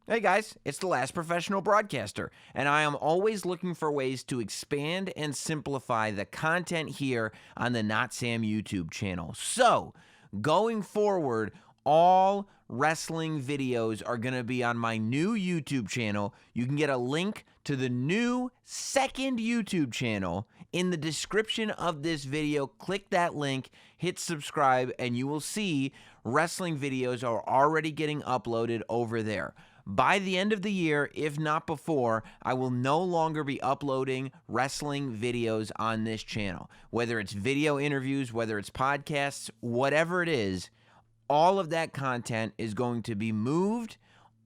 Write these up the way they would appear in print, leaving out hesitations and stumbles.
Hey guys, it's the last professional broadcaster, and I am always looking for ways to expand and simplify the content here on the Notsam YouTube channel. So, going forward, all wrestling videos are going to be on my new YouTube channel. You can get a link to the new second YouTube channel in the description of this video. Click that link, hit subscribe, and you will see wrestling videos are already getting uploaded over there. By the end of the year, if not before, I will no longer be uploading wrestling videos on this channel. Whether it's video interviews, whether it's podcasts, whatever it is, all of that content is going to be moved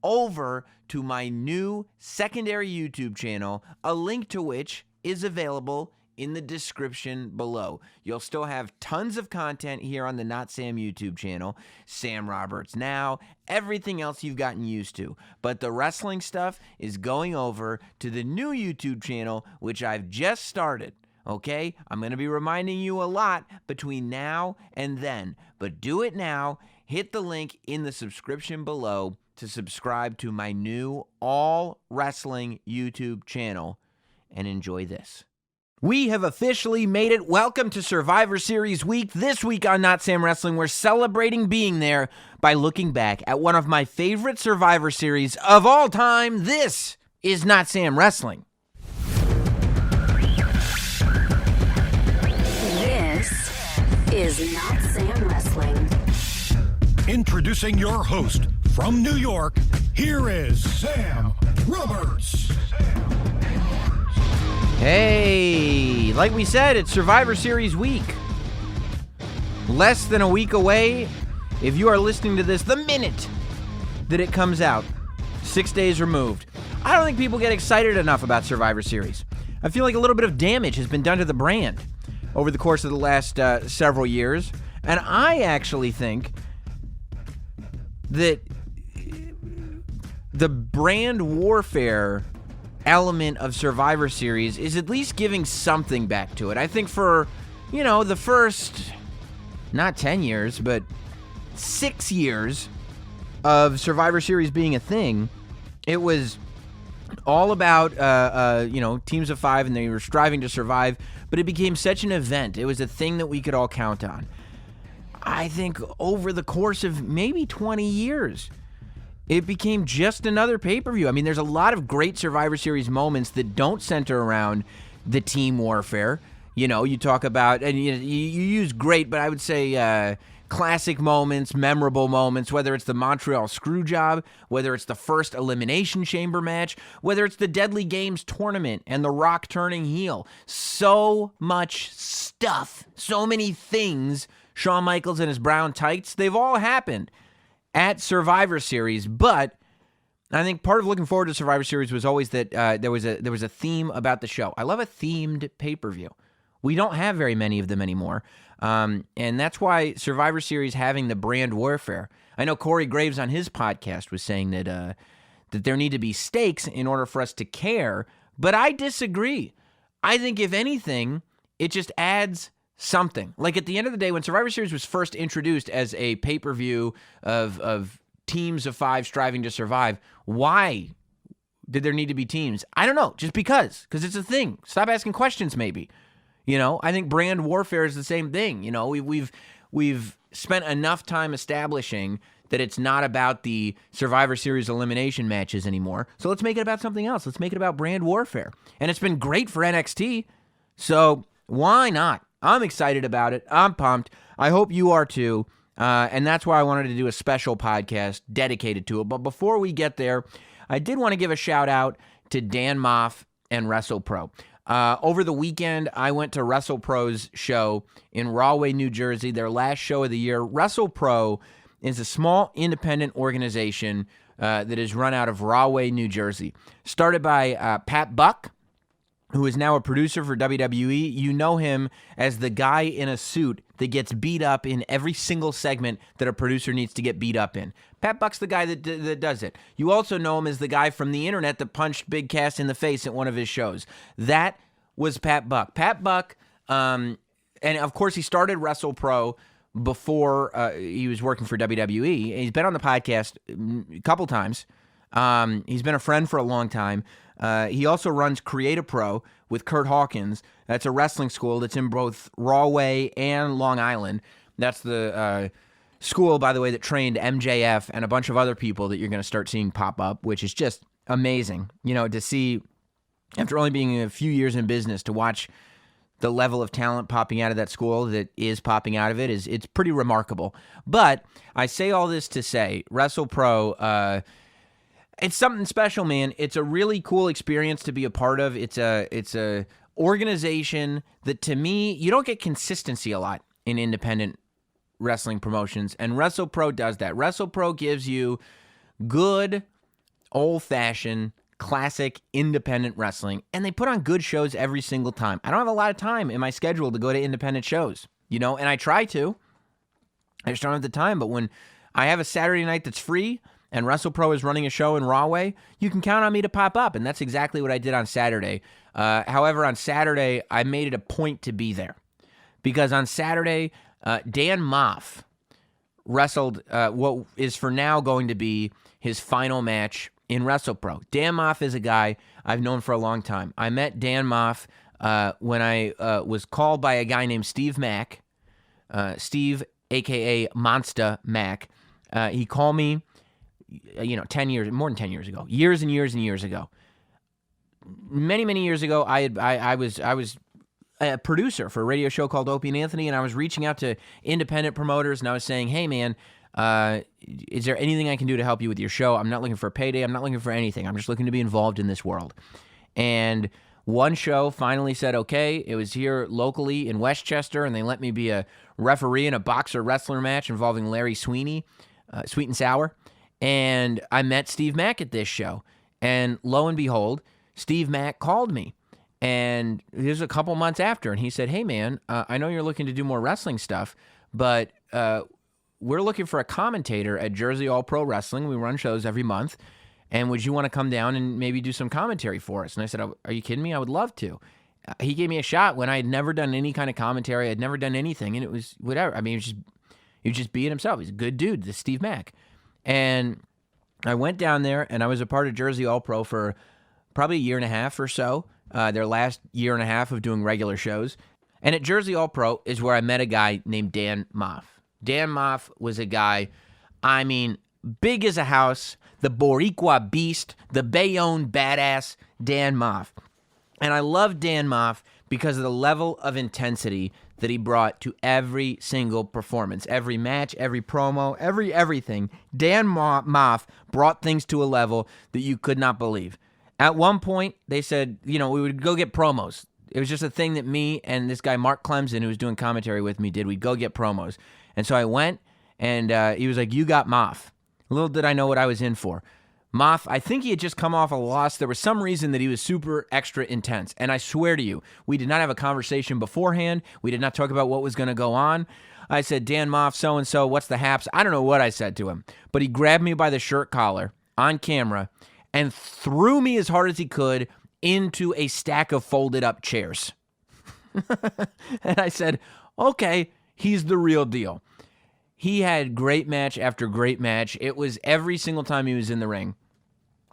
over to my new secondary YouTube channel, a link to which is available in the description below. You'll still have tons of content here on the Not Sam YouTube channel, Sam Roberts Now, everything else you've gotten used to. But the wrestling stuff is going over to the new YouTube channel, which I've just started. Okay? I'm going to be reminding you a lot between now and then. But do it now. Hit the link in the subscription below to subscribe to my new all wrestling YouTube channel and enjoy this. We have officially made it. Welcome to Survivor Series week. This week on Not Sam Wrestling, we're celebrating being there by looking back at one of my favorite Survivor Series of all time. This is Not Sam Wrestling. This is Not Sam Wrestling. Introducing your host from New York, here is Sam Roberts. Hey, like we said, it's Survivor Series week. Less than a week away. If you are listening to this the minute that it comes out, 6 days removed. I don't think people get excited enough about Survivor Series. I feel like a little bit of damage has been done to the brand over the course of the last several years. And I actually think that the brand warfare element of Survivor Series is at least giving something back to it. I think for, the first, not 10 years, but 6 years of Survivor Series being a thing, it was all about, teams of five, and they were striving to survive, but it became such an event. It was a thing that we could all count on. I think over the course of maybe 20 years, it became just another pay-per-view. I mean, there's a lot of great Survivor Series moments that don't center around the team warfare. You talk about, and you use great, but I would say classic moments, memorable moments, whether it's the Montreal Screwjob, whether it's the first Elimination Chamber match, whether it's the Deadly Games tournament and The Rock turning heel. So much stuff, so many things. Shawn Michaels and his brown tights, they've all happened at Survivor Series, but I think part of looking forward to Survivor Series was always that there was a theme about the show. I love a themed pay-per-view. We don't have very many of them anymore, and that's why Survivor Series having the brand warfare. I know Corey Graves on his podcast was saying that there need to be stakes in order for us to care, but I disagree. I think if anything, it just adds something. Like at the end of the day, when Survivor Series was first introduced as a pay-per-view of teams of five striving to survive, why did there need to be teams? I don't know. Just because it's a thing. Stop asking questions, maybe. I think brand warfare is the same thing. We've spent enough time establishing that it's not about the Survivor Series elimination matches anymore. So let's make it about something else. Let's make it about brand warfare. And it's been great for NXT. So why not? I'm excited about it. I'm pumped. I hope you are too. And that's why I wanted to do a special podcast dedicated to it. But before we get there, I did want to give a shout out to Dan Maff and WrestlePro. Over the weekend, I went to WrestlePro's show in Rahway, New Jersey, their last show of the year. WrestlePro is a small independent organization that is run out of Rahway, New Jersey. Started by Pat Buck, who is now a producer for WWE. You know him as the guy in a suit that gets beat up in every single segment that a producer needs to get beat up in. Pat Buck's the guy that does it. You also know him as the guy from the internet that punched Big Cass in the face at one of his shows. That was Pat Buck. Pat Buck, and of course he started WrestlePro before he was working for WWE. He's been on the podcast a couple times. He's been a friend for a long time. He also runs Create a Pro with Kurt Hawkins. That's a wrestling school that's in both Rahway and Long Island. That's the school, by the way, that trained MJF and a bunch of other people that you're going to start seeing pop up, which is just amazing. You know, to see, after only being a few years in business, to watch the level of talent popping out of that school that is popping out of it's pretty remarkable. But I say all this to say, WrestlePro, it's something special, man. It's a really cool experience to be a part of. It's a organization that, to me, you don't get consistency a lot in independent wrestling promotions, and WrestlePro does that. WrestlePro gives you good, old-fashioned, classic independent wrestling, and they put on good shows every single time. I don't have a lot of time in my schedule to go to independent shows, you know, and I try to. I just don't have the time, but when I have a Saturday night that's free and WrestlePro is running a show in Rahway, you can count on me to pop up, and that's exactly what I did on Saturday. However, on Saturday, I made it a point to be there, because on Saturday, Dan Maff wrestled what is for now going to be his final match in WrestlePro. Dan Maff is a guy I've known for a long time. I met Dan Maff when I was called by a guy named Steve Mack, Steve, a.k.a. Monster Mack. He called me, 10 years, more than 10 years ago, years and years and years ago. Many, many years ago, I was a producer for a radio show called Opie and Anthony, and I was reaching out to independent promoters, and I was saying, hey, man, is there anything I can do to help you with your show? I'm not looking for a payday. I'm not looking for anything. I'm just looking to be involved in this world. And one show finally said, okay. It was here locally in Westchester, and they let me be a referee in a boxer-wrestler match involving Larry Sweeney, Sweet and Sour. And I met Steve Mack at this show. And lo and behold, Steve Mack called me. And it was a couple months after, and he said, hey, man, I know you're looking to do more wrestling stuff, but we're looking for a commentator at Jersey All Pro Wrestling. We run shows every month. And would you want to come down and maybe do some commentary for us? And I said, are you kidding me? I would love to. He gave me a shot when I had never done any kind of commentary. I'd never done anything. And it was whatever. I mean, he was just being himself. He's a good dude, this Steve Mack. And I went down there, and I was a part of Jersey All Pro for probably a year and a half or so, their last year and a half of doing regular shows. And at Jersey All Pro is where I met a guy named Dan Maff. Dan Maff was a guy, I mean, big as a house, the Boricua beast, the Bayonne badass, Dan Maff. And I love Dan Maff because of the level of intensity that he brought to every single performance, every match, every promo, everything. Dan Maff brought things to a level that you could not believe. At one point, they said, we would go get promos. It was just a thing that me and this guy, Mark Clemson, who was doing commentary with me, did. We'd go get promos. And so I went, and he was like, you got Maff. Little did I know what I was in for. Maff, I think he had just come off a loss. There was some reason that he was super extra intense. And I swear to you, we did not have a conversation beforehand. We did not talk about what was going to go on. I said, Dan Maff, so-and-so, what's the haps? I don't know what I said to him. But he grabbed me by the shirt collar on camera and threw me as hard as he could into a stack of folded up chairs. And I said, okay, he's the real deal. He had great match after great match. It was every single time he was in the ring,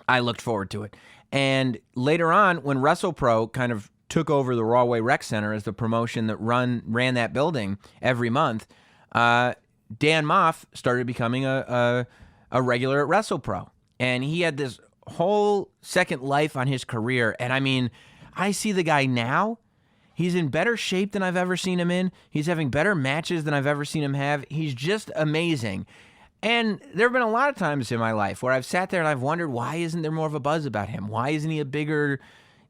I looked forward to it. And later on, when WrestlePro kind of took over the Rahway Rec Center as the promotion that ran that building every month, Dan Maff started becoming a regular at WrestlePro. And he had this whole second life on his career. And I mean, I see the guy now. He's in better shape than I've ever seen him in. He's having better matches than I've ever seen him have. He's just amazing. And there have been a lot of times in my life where I've sat there and I've wondered, why isn't there more of a buzz about him? Why isn't he a bigger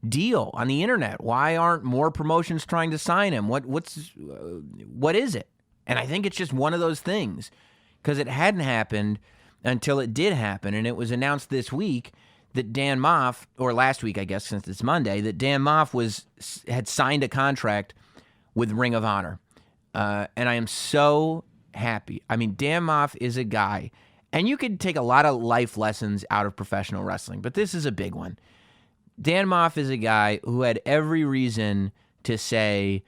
deal on the internet? Why aren't more promotions trying to sign him? What is it? And I think it's just one of those things, because it hadn't happened until it did happen. And it was announced this week that Dan Maff, or last week, I guess, since it's Monday, that Dan Maff had signed a contract with Ring of Honor. And I am so happy. I mean, Dan Maff is a guy, and you could take a lot of life lessons out of professional wrestling, but this is a big one. Dan Maff is a guy who had every reason to say,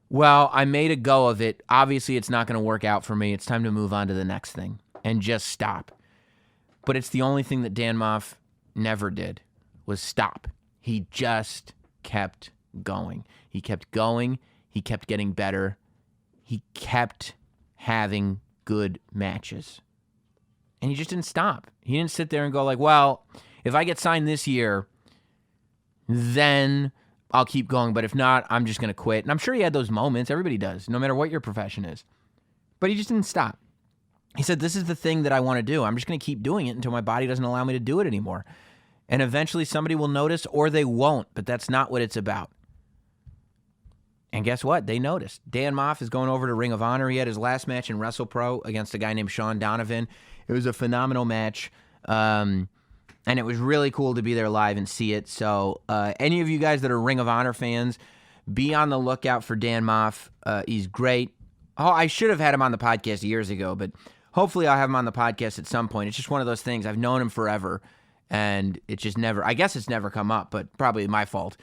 well, I made a go of it. Obviously, it's not going to work out for me. It's time to move on to the next thing and just stop. But it's the only thing that Dan Maff never did was stop. He just kept going. He kept going. He kept getting better. He kept having good matches. And he just didn't stop. He didn't sit there and go like, well, if I get signed this year, then I'll keep going. But if not, I'm just going to quit. And I'm sure he had those moments. Everybody does, no matter what your profession is. But he just didn't stop. He said, this is the thing that I want to do. I'm just going to keep doing it until my body doesn't allow me to do it anymore. And eventually somebody will notice or they won't. But that's not what it's about. And guess what? They noticed. Dan Maff is going over to Ring of Honor. He had his last match in WrestlePro against a guy named Sean Donovan. It was a phenomenal match. And it was really cool to be there live and see it. So any of you guys that are Ring of Honor fans, be on the lookout for Dan Maff. He's great. Oh, I should have had him on the podcast years ago, but hopefully I'll have him on the podcast at some point. It's just one of those things. I've known him forever, and it just never, I guess it's never come up, but probably my fault.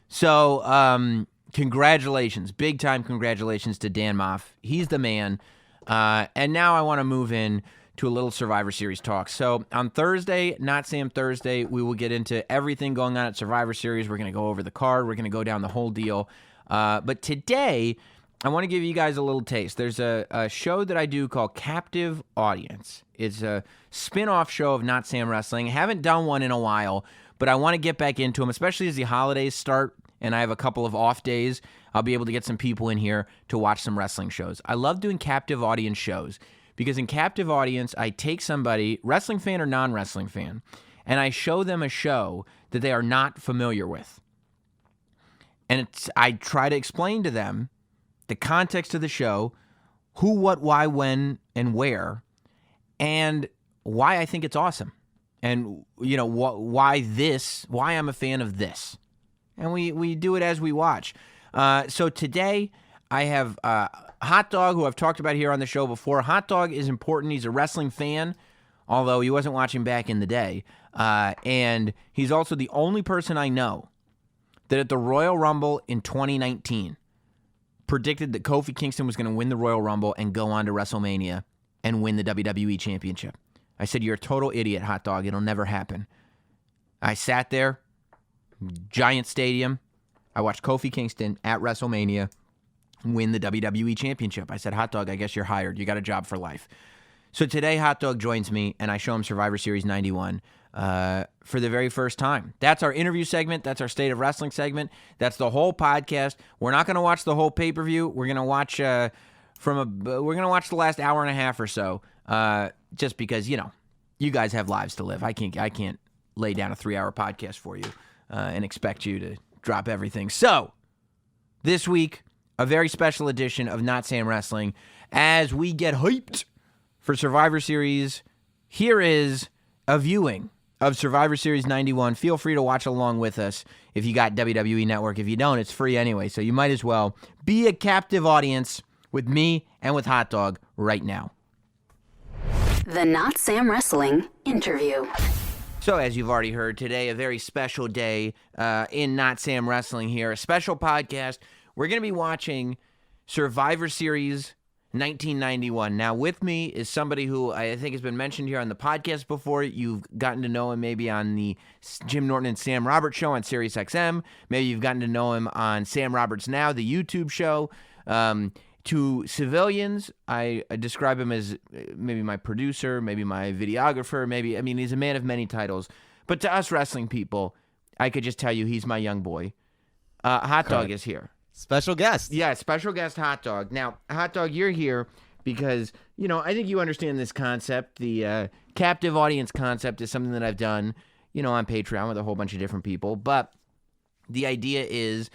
So congratulations, big time congratulations to Dan Maff. He's the man. And now I want to move in to a little Survivor Series talk. So on Thursday, Not Sam Thursday, we will get into everything going on at Survivor Series. We're going to go over the card. We're going to go down the whole deal. But today, I want to give you guys a little taste. There's a show that I do called Captive Audience. It's a spin-off show of Not Sam Wrestling. I haven't done one in a while, but I want to get back into them, especially as the holidays start and I have a couple of off days. I'll be able to get some people in here to watch some wrestling shows. I love doing Captive Audience shows because in Captive Audience, I take somebody, wrestling fan or non-wrestling fan, and I show them a show that they are not familiar with. And I try to explain to them the context of the show, who, what, why, when, and where, and why I think it's awesome. And, you know, why I'm a fan of this. And we do it as we watch. So today I have Hot Dog, who I've talked about here on the show before. Hot Dog is important. He's a wrestling fan, although he wasn't watching back in the day. And he's also the only person I know that at the Royal Rumble in 2019 predicted that Kofi Kingston was going to win the Royal Rumble and go on to WrestleMania and win the WWE Championship. I said, you're a total idiot, Hot Dog. It'll never happen. I sat there, giant stadium. I watched Kofi Kingston at WrestleMania win the WWE Championship. I said, Hot Dog, I guess you're hired. You got a job for life. So today, Hot Dog joins me, and I show him Survivor Series 91 for the very first time. That's our interview segment. That's our State of Wrestling segment. That's the whole podcast. We're not going to watch the whole pay-per-view. We're going to watch we're going to watch the last hour and a half or so, just because, you know, you guys have lives to live. I can't lay down a 3-hour podcast for you and expect you to drop everything. So this week, a very special edition of Not Sam Wrestling as we get hyped for Survivor Series. Here is a viewing of Survivor Series 91. Feel free to watch along with us if you got WWE Network. If you don't, it's free anyway, so you might as well be a captive audience with me and with Hot Dog right now. The Not Sam Wrestling interview. So as you've already heard, today a very special day in Not Sam Wrestling here. A special podcast. We're going to be watching Survivor Series 1991. Now, with me is somebody who I think has been mentioned here on the podcast before. You've gotten to know him maybe on the Jim Norton and Sam Roberts show on Sirius XM. Maybe you've gotten to know him on Sam Roberts Now, the YouTube show. To civilians, I describe him as maybe my producer, maybe my videographer, he's a man of many titles. But to us wrestling people, I could just tell you he's my young boy. Hot Dog is here. Special guest. Yeah, special guest Hot Dog. Now, Hot Dog, you're here because, you know, I think you understand this concept. The captive audience concept is something that I've done, you know, on Patreon with a whole bunch of different people. But the idea is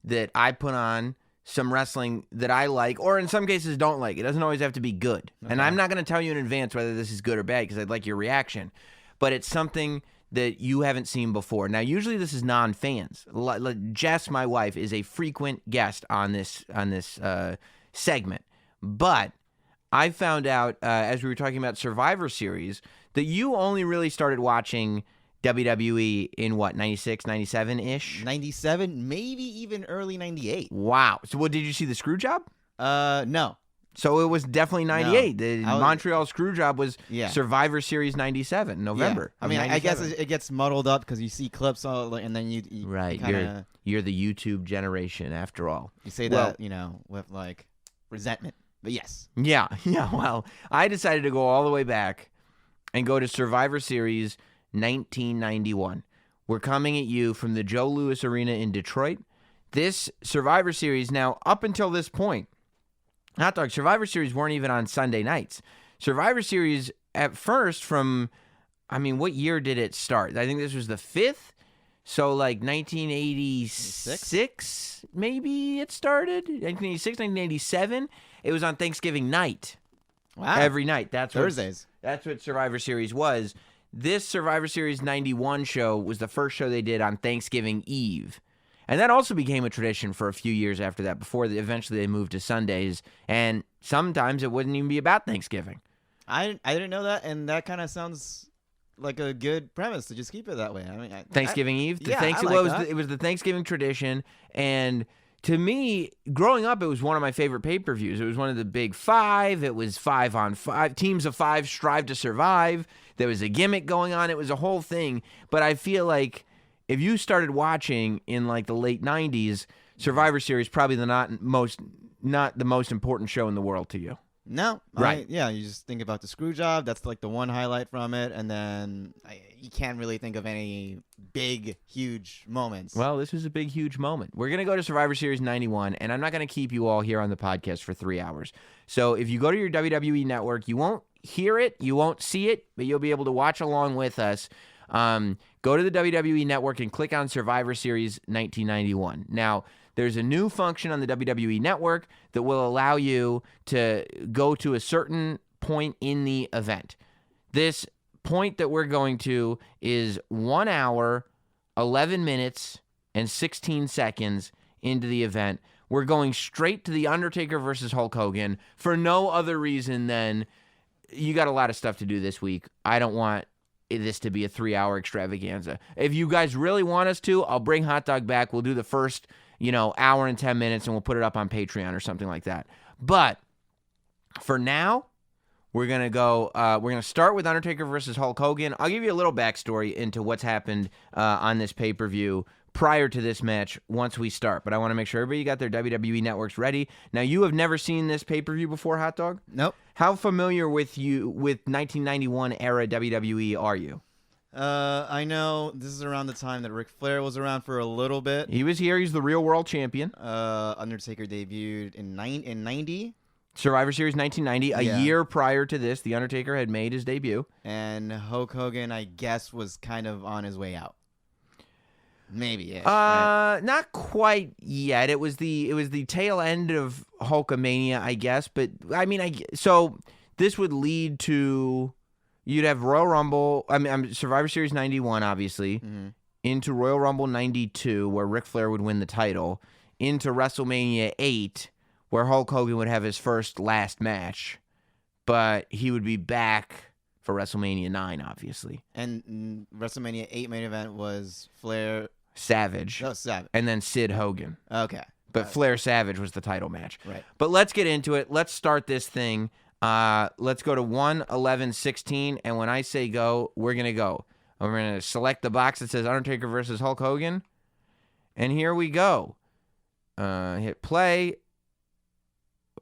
that I put on some wrestling that I like, or in some cases don't like. It doesn't always have to be good. Okay. And I'm not going to tell you in advance whether this is good or bad because I'd like your reaction. But it's something that you haven't seen before. Now, usually this is non-fans. Jess, my wife, is a frequent guest on this segment. But I found out, as we were talking about Survivor Series, that you only really started watching WWE in what, 96, 97-ish? 97, maybe even early 98. Wow. So what, did you see the Screwjob? No. So it was definitely 98. No, The Montreal Screwjob was Yeah. Survivor Series 97, November. Yeah. I mean, of I guess 97. it gets muddled up because you see clips all, and then you Right. kinda, You're the YouTube generation after all. you say Well- that, with like resentment. But yes. Yeah. Well, I decided to go all the way back and go to Survivor Series 1991. We're coming at you from the Joe Louis Arena in Detroit. This Survivor Series, now up until this point, Hot Dog, Survivor Series weren't even on Sunday nights. Survivor Series at first what year did it start? I think this was the 5th. So like 1986, maybe it started? 1986, 1987. It was on Thanksgiving night. Wow. Every night. That's Thursdays. That's what Survivor Series was. This Survivor Series 91 show was the first show they did on Thanksgiving Eve. And that also became a tradition for a few years after that, before eventually they moved to Sundays. And sometimes it wouldn't even be about Thanksgiving. I didn't know that, and that kind of sounds like a good premise to just keep it that way. I mean, Thanksgiving Eve? Yeah, I like that. It was the Thanksgiving tradition. And to me, growing up, it was one of my favorite pay-per-views. It was one of the big 5. It was 5-on-5. Teams of 5 strive to survive. There was a gimmick going on. It was a whole thing. But I feel like if you started watching in like the late 90s, Survivor Series probably not the most important show in the world to you. No. Right. You just think about the screw job. That's like the one highlight from it. And then you can't really think of any big, huge moments. Well, this was a big, huge moment. We're going to go to Survivor Series 91, and I'm not going to keep you all here on the podcast for 3 hours. So if you go to your WWE network, you won't hear it, you won't see it, but you'll be able to watch along with us. Go to the WWE network and click on Survivor Series 1991. Now, there's a new function on the WWE network that will allow you to go to a certain point in the event. This point that we're going to is 1 hour, 11 minutes, and 16 seconds into the event. We're going straight to The Undertaker versus Hulk Hogan for no other reason than you got a lot of stuff to do this week. I don't want this to be a 3-hour extravaganza. If you guys really want us to, I'll bring Hot Dog back. We'll do the first, hour and 10 minutes, and we'll put it up on Patreon or something like that. But for now, we're going to go, we're going to start with Undertaker versus Hulk Hogan. I'll give you a little backstory into what's happened on this pay-per-view prior to this match once we start. But I want to make sure everybody got their WWE networks ready. Now, you have never seen this pay-per-view before, Hot Dog? Nope. How familiar with 1991 era WWE are you? I know this is around the time that Ric Flair was around for a little bit. He was here. He's the real world champion. Undertaker debuted in 90. Survivor Series 1990. Yeah. A year prior to this, The Undertaker had made his debut. And Hulk Hogan, I guess, was kind of on his way out. Maybe. Right? Not quite yet. It was the tail end of Hulkamania, I guess. But I mean, so this would lead to you'd have Royal Rumble. Survivor Series 91, obviously, into Royal Rumble 92, where Ric Flair would win the title, into WrestleMania 8, where Hulk Hogan would have his last match, but he would be back for WrestleMania 9, obviously. And WrestleMania 8 main event was Flair. Savage. Oh, Savage. And then Sid Hogan. Okay. But Flair Savage was the title match. Right. But let's get into it. Let's start this thing. Let's go to 1-11-16. And when I say go, we're going to go. We're going to select the box that says Undertaker versus Hulk Hogan. And here we go. Hit play.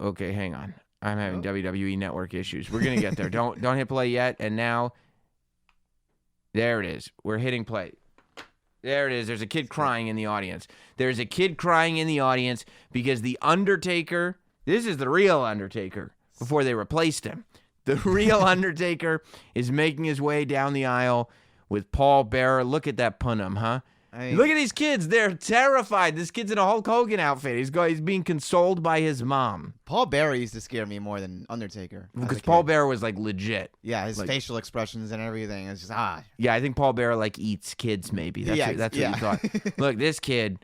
Okay, hang on. I'm having WWE Network issues. We're going to get there. Don't hit play yet. And now, there it is. We're hitting play. There it is. There's a kid crying in the audience. There's a kid crying in the audience because the Undertaker, this is the real Undertaker before they replaced him. The real Undertaker is making his way down the aisle with Paul Bearer. Look at that punum, huh? Look at these kids. They're terrified. This kid's in a Hulk Hogan outfit. He's being consoled by his mom. Paul Bearer used to scare me more than Undertaker. Because Paul Bearer was like legit. Yeah, his facial expressions and everything. It's just Yeah, I think Paul Bearer like eats kids maybe. That's what you thought. Look, this kid,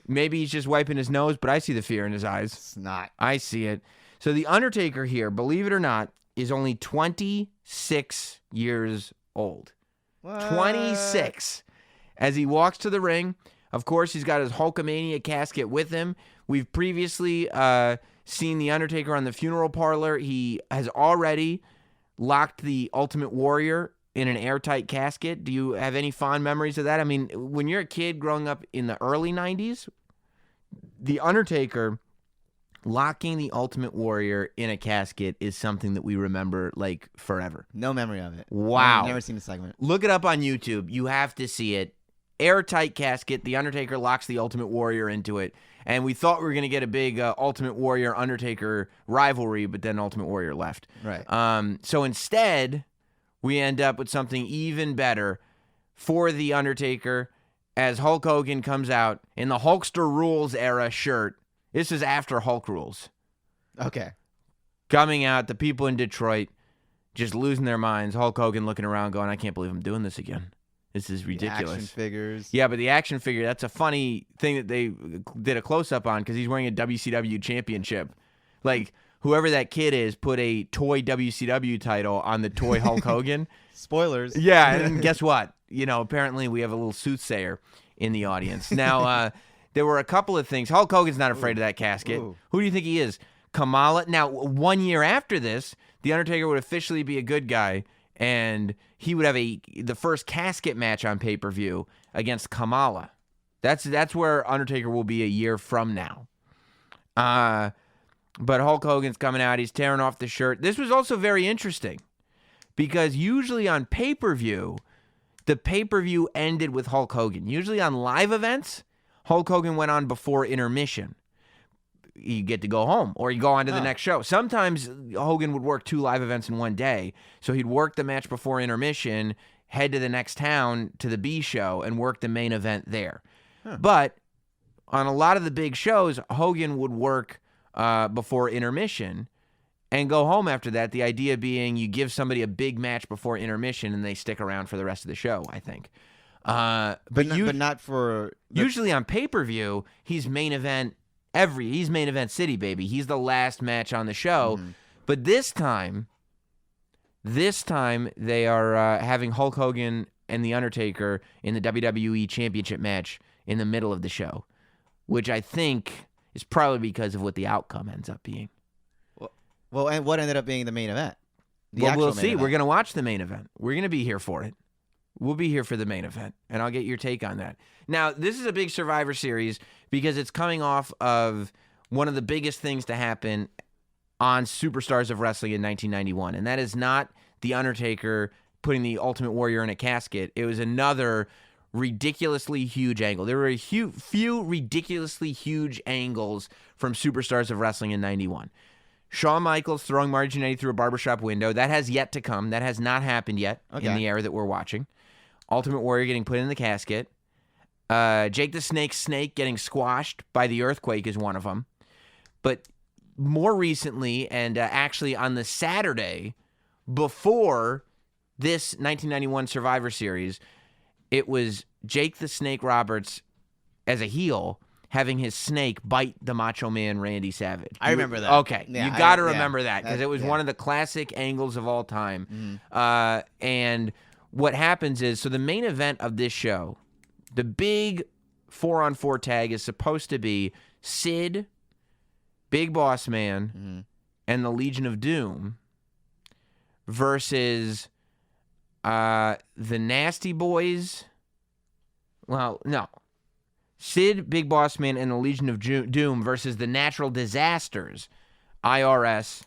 maybe he's just wiping his nose, but I see the fear in his eyes. It's not. I see it. So the Undertaker here, believe it or not, is only 26 years old. What? 26. As he walks to the ring, of course, he's got his Hulkamania casket with him. We've previously seen The Undertaker on the funeral parlor. He has already locked the Ultimate Warrior in an airtight casket. Do you have any fond memories of that? I mean, when you're a kid growing up in the early 90s, The Undertaker locking the Ultimate Warrior in a casket is something that we remember like forever. No memory of it. Wow. I've never seen the segment. Look it up on YouTube. You have to see it. Airtight casket. The Undertaker locks the Ultimate Warrior into it. And we thought we were going to get a big Ultimate Warrior-Undertaker rivalry, but then Ultimate Warrior left. Right. So instead, we end up with something even better for The Undertaker as Hulk Hogan comes out in the Hulkster Rules era shirt. This is after Hulk Rules. Okay. Coming out, the people in Detroit just losing their minds. Hulk Hogan looking around going, I can't believe I'm doing this again. This is ridiculous. Action figures. Yeah, but the action figure, that's a funny thing that they did a close-up on because he's wearing a WCW championship. Like, whoever that kid is put a toy WCW title on the toy Hulk Hogan. Spoilers. Yeah, and guess what? Apparently we have a little soothsayer in the audience. Now, there were a couple of things. Hulk Hogan's not afraid of that casket. Ooh. Who do you think he is? Kamala. Now, 1 year after this, The Undertaker would officially be a good guy, and he would have the first casket match on pay-per-view against Kamala. That's where Undertaker will be a year from now. But Hulk Hogan's coming out. He's tearing off the shirt. This was also very interesting because usually on pay-per-view, the pay-per-view ended with Hulk Hogan. Usually on live events, Hulk Hogan went on before intermission. You get to go home or you go on to the next show. Sometimes Hogan would work 2 live events in one day. So he'd work the match before intermission, head to the next town to the B show and work the main event there. But on a lot of the big shows, Hogan would work before intermission and go home after that. The idea being you give somebody a big match before intermission and they stick around for the rest of the show, I think. But not for... Usually on pay-per-view, he's main event he's main event city, baby. He's the last match on the show. Mm-hmm. But this time they are having Hulk Hogan and The Undertaker in the WWE Championship match in the middle of the show, which I think is probably because of what the outcome ends up being. Well, and what ended up being the main event? We'll see. We're going to watch the main event. We're going to be here for it. We'll be here for the main event, and I'll get your take on that. Now, this is a big Survivor Series because it's coming off of one of the biggest things to happen on Superstars of Wrestling in 1991, and that is not The Undertaker putting the Ultimate Warrior in a casket. It was another ridiculously huge angle. There were a few ridiculously huge angles from Superstars of Wrestling in 91. Shawn Michaels throwing Marty Jannetty through a barbershop window. That has yet to come. That has not happened yet in the era that we're watching. Ultimate Warrior getting put in the casket. Jake the Snake getting squashed by the earthquake is one of them. But more recently, and actually on the Saturday before this 1991 Survivor Series, it was Jake the Snake Roberts as a heel having his snake bite the Macho Man Randy Savage. I remember that. Okay, you got to remember that because it was one of the classic angles of all time. Mm-hmm. And what happens is, so the main event of this show, the big 4-on-4 tag is supposed to be Sid, Big Boss Man, and the Legion of Doom versus the Nasty Boys. Well, no. Sid, Big Boss Man, and the Legion of Doom versus the Natural Disasters, IRS,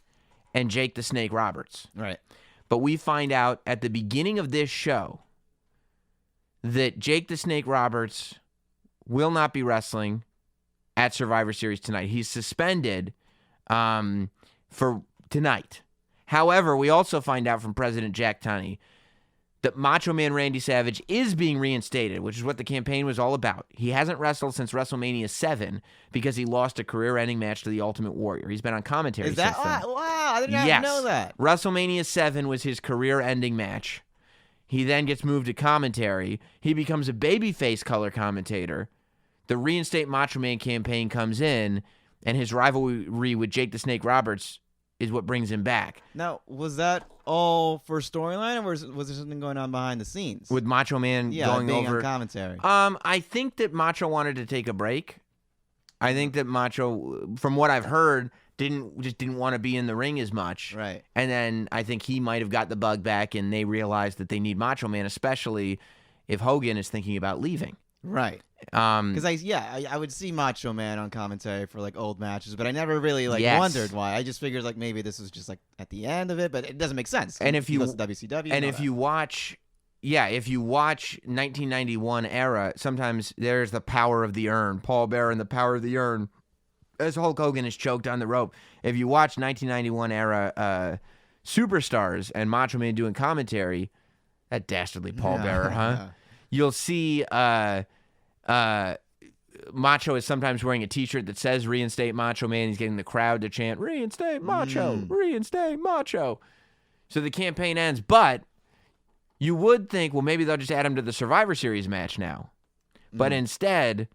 and Jake the Snake Roberts. Right. But we find out at the beginning of this show that Jake the Snake Roberts will not be wrestling at Survivor Series tonight. He's suspended for tonight. However, we also find out from President Jack Tunney that Macho Man Randy Savage is being reinstated, which is what the campaign was all about. He hasn't wrestled since WrestleMania 7 because he lost a career-ending match to the Ultimate Warrior. He's been on commentary since then. Wow, I did not know that. WrestleMania 7 was his career-ending match. He then gets moved to commentary. He becomes a babyface color commentator. The Reinstate Macho Man campaign comes in, and his rivalry with Jake the Snake Roberts is what brings him back. Now, was that all for storyline, or was there something going on behind the scenes? With Macho Man going being over on commentary. I think that Macho wanted to take a break. I think that Macho, from what I've heard, didn't want to be in the ring as much. Right. And then I think he might have got the bug back, and they realized that they need Macho Man, especially if Hogan is thinking about leaving. Right. Because I would see Macho Man on commentary for like old matches, but I never really wondered why. I just figured like maybe this was just like at the end of it, but it doesn't make sense. And if you goes to WCW, and if you watch 1991 era, sometimes there's the power of the urn, Paul Bearer and the power of the urn, as Hulk Hogan is choked on the rope. If you watch 1991 era Superstars and Macho Man doing commentary, that dastardly Paul Bearer, huh? Yeah. You'll see Macho is sometimes wearing a T-shirt that says "Reinstate Macho Man." He's getting the crowd to chant "Reinstate Macho, Reinstate Macho." So the campaign ends, but you would think, well, maybe they'll just add him to the Survivor Series match now. But instead,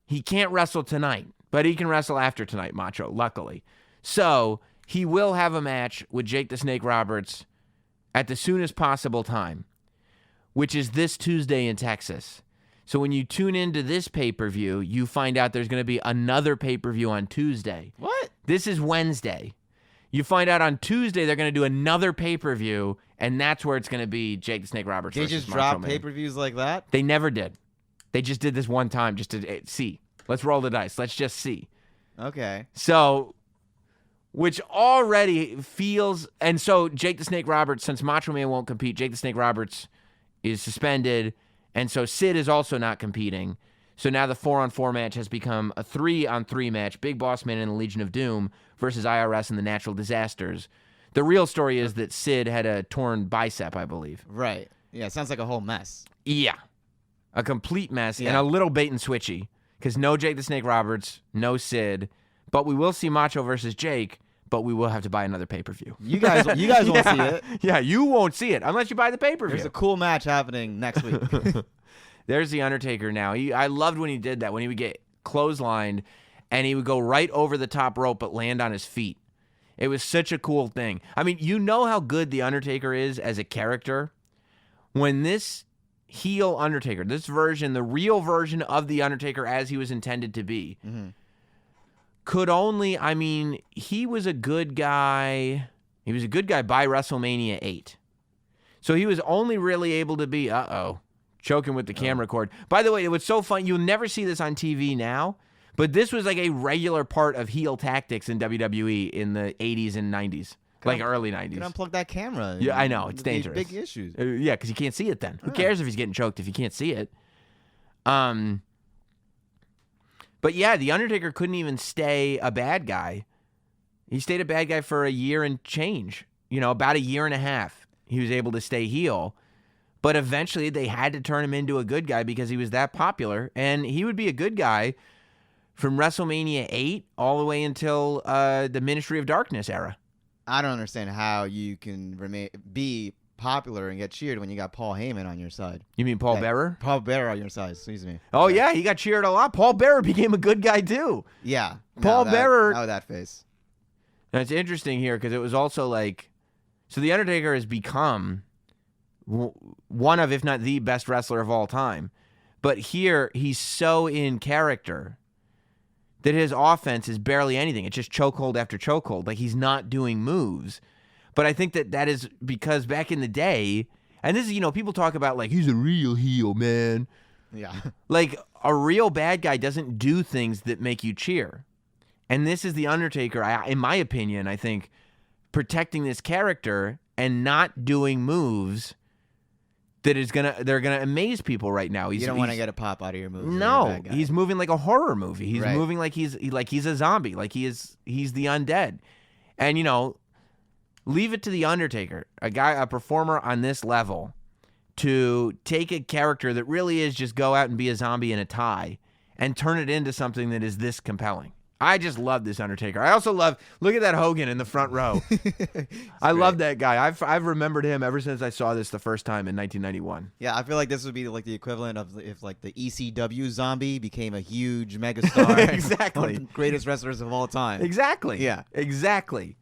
he can't wrestle tonight, but he can wrestle after tonight, Macho, luckily. So he will have a match with Jake the Snake Roberts at the soonest possible time, which is this Tuesday in Texas. So when you tune into this pay-per-view, you find out there's going to be another pay-per-view on Tuesday. What? This is Wednesday. You find out on Tuesday they're going to do another pay-per-view, and that's where it's going to be Jake the Snake Roberts They versus just Macho drop Man. pay-per-views like that? They never did. They just did this one time just to see. Let's roll the dice. Let's just see. Okay. So, which already feels... And so Jake the Snake Roberts, since Macho Man won't compete, Jake the Snake Roberts is suspended, and so Sid is also not competing. So now the 4-on-4 match has become a 3-on-3 match, Big Boss Man and the Legion of Doom versus IRS and the Natural Disasters. The real story is that Sid had a torn bicep, I believe. Right. Yeah, it sounds like a whole mess. Yeah. A complete mess and Yeah. a little bait and switchy. Because no Jake the Snake Roberts, no Sid, but we will see Macho versus Jake, but we will have to buy another pay-per-view. You guys won't see it. Yeah, you won't see it unless you buy the pay-per-view. There's a cool match happening next week. There's the Undertaker now. I loved when he did that, when he would get clotheslined and he would go right over the top rope but land on his feet. It was such a cool thing. I mean, you know how good the Undertaker is as a character? When this heel Undertaker, this version, the real version of the Undertaker as he was intended to be, could only, I mean, he was a good guy. He was a good guy by WrestleMania 8. So he was only really able to be, choking with the camera cord. By the way, it was so fun. You'll never see this on TV now, but this was like a regular part of heel tactics in WWE in the 80s and 90s, like early 90s. You can unplug that camera. Yeah, I know. It's dangerous. Big issues. Yeah, because you can't see it then. Who cares if he's getting choked if you can't see it? But yeah, The Undertaker couldn't even stay a bad guy. He stayed a bad guy for a year and change. About a year and a half. He was able to stay heel. But eventually they had to turn him into a good guy because he was that popular. And he would be a good guy from WrestleMania 8 all the way until the Ministry of Darkness era. I don't understand how you can be popular and get cheered when you got Paul Heyman on your side. You mean Paul Bearer? Paul Bearer on your side, excuse me. Oh, yeah, he got cheered a lot. Paul Bearer became a good guy, too. Yeah. Paul Bearer... Now that face. And it's interesting here because it was also like... So The Undertaker has become one of, if not the best wrestler of all time. But here, he's so in character that his offense is barely anything. It's just chokehold after chokehold. Like, he's not doing moves. But I think that is because back in the day, and this is, people talk about, like, he's a real heel, man. Yeah. Like, a real bad guy doesn't do things that make you cheer. And this is The Undertaker, in my opinion, I think, protecting this character and not doing moves that they're gonna amaze people right now. You don't want to get a pop out of your movie. No, he's moving like a horror movie. He's Right. moving like he's a zombie, like he's the undead. And leave it to The Undertaker, a performer on this level, to take a character that really is just go out and be a zombie in a tie and turn it into something that is this compelling. I just love this Undertaker. I also look at that Hogan in the front row. I love that guy. I've remembered him ever since I saw this the first time in 1991. Yeah, I feel like this would be like the equivalent of if like the ECW zombie became a huge megastar. Exactly. One of the greatest wrestlers of all time. Exactly. Yeah. Exactly.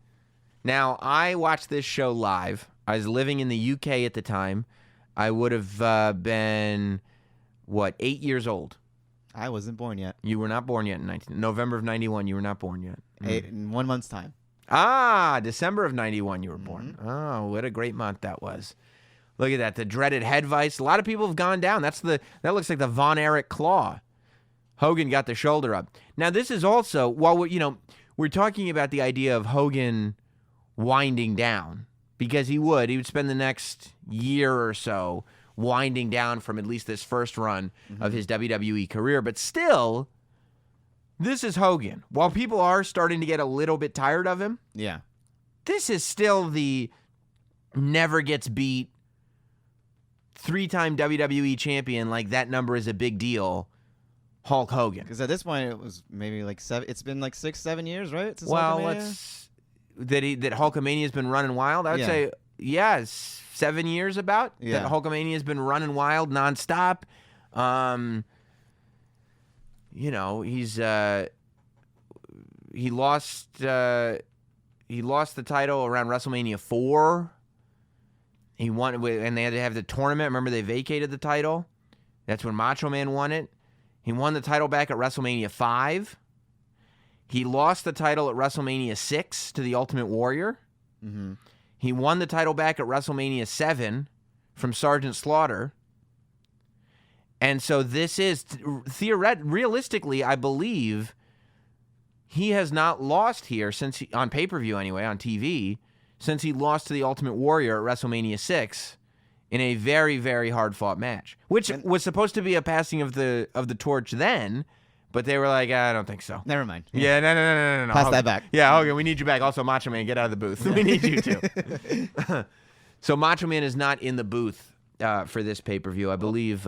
Now, I watched this show live. I was living in the UK at the time. I would have been, 8 years old. I wasn't born yet. You were not born yet in November of 91. You were not born yet. In 1 month's time. December of 91 you were born. Oh, what a great month that was. Look at that. The dreaded head vice. A lot of people have gone down. That looks like the Von Erich claw. Hogan got the shoulder up. Now, this is also, while we're talking about the idea of Hogan winding down, because he would spend the next year or so winding down from at least this first run of his WWE career. But still, this is Hogan. While people are starting to get a little bit tired of him, this is still the never gets beat, 3-time WWE champion. Like, that number is a big deal. Hulk Hogan. Because at this point, it was maybe like 7. It's been like 6-7 years, right? Since that Hulkamania's been running wild. I would say, 7 years about. Yeah. That Hulkamania's been running wild nonstop. He lost the title around WrestleMania 4. He won, and they had to have the tournament. Remember, they vacated the title. That's when Macho Man won it. He won the title back at WrestleMania 5. He lost the title at WrestleMania 6 to the Ultimate Warrior. Mm-hmm. He won the title back at WrestleMania 7 from Sergeant Slaughter. And so this is, realistically, I believe he has not lost here since, on pay-per-view anyway, on TV, since he lost to the Ultimate Warrior at WrestleMania 6 in a very, very hard-fought match, which was supposed to be a passing of the torch then, but they were like, I don't think so. Never mind. Yeah, no. Pass Hogan, that back. Yeah, Hogan, we need you back. Also, Macho Man, get out of the booth. We need you too. So Macho Man is not in the booth for this pay-per-view. I believe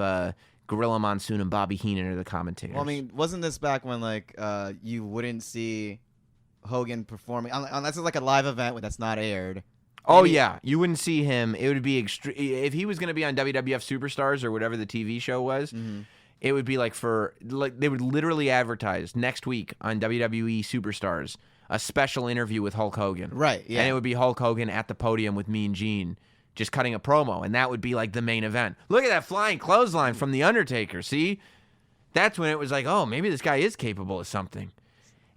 Gorilla Monsoon and Bobby Heenan are the commentators. Well, I mean, wasn't this back when you wouldn't see Hogan performing unless it's like a live event that's not aired? Oh, yeah. You wouldn't see him. It would be extreme. If he was going to be on WWF Superstars or whatever the TV show was, it would be they would literally advertise next week on WWE Superstars a special interview with Hulk Hogan. Right, yeah. And it would be Hulk Hogan at the podium with Mean Gene just cutting a promo, and that would be like the main event. Look at that flying clothesline from The Undertaker, see? That's when it was like, oh, maybe this guy is capable of something.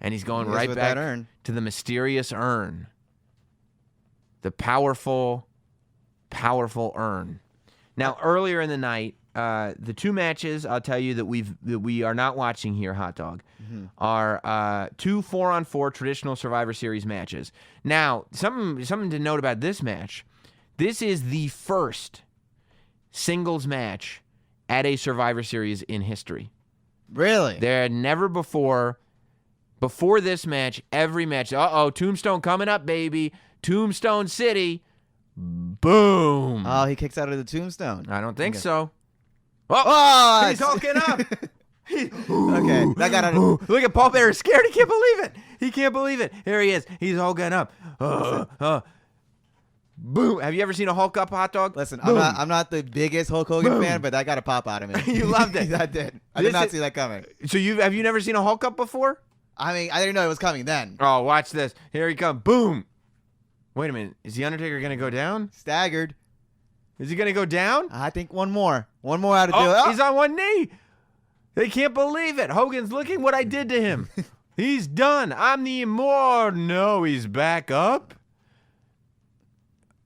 And he's going right back to the mysterious urn. The powerful, powerful urn. Now, earlier in the night, the two matches I'll tell you that we are not watching here, Hot Dog, are 2 4-on-4 traditional Survivor Series matches. Now, something to note about this match. This is the first singles match at a Survivor Series in history. Really? There had never before this match, every match, Tombstone coming up, baby. Tombstone City. Boom. Oh, he kicks out of the Tombstone. I don't think so. Oh, he's hulking up. Okay, that got out. Look at Paul Bearer, scared. He can't believe it. Here he is. He's hulking up. Boom. Have you ever seen a Hulk up, Hot Dog? Listen, I'm not the biggest Hulk Hogan fan, but that got a pop out of me. You loved it. I did. I did not see that coming. So have you never seen a Hulk up before? I mean, I didn't know it was coming then. Oh, watch this. Here he comes. Boom. Wait a minute. Is the Undertaker going to go down? Staggered. Is he going to go down? I think one more. One more out of do it. He's on one knee. They can't believe it. Hogan's looking what I did to him. He's done. I'm the immortal. No, he's back up.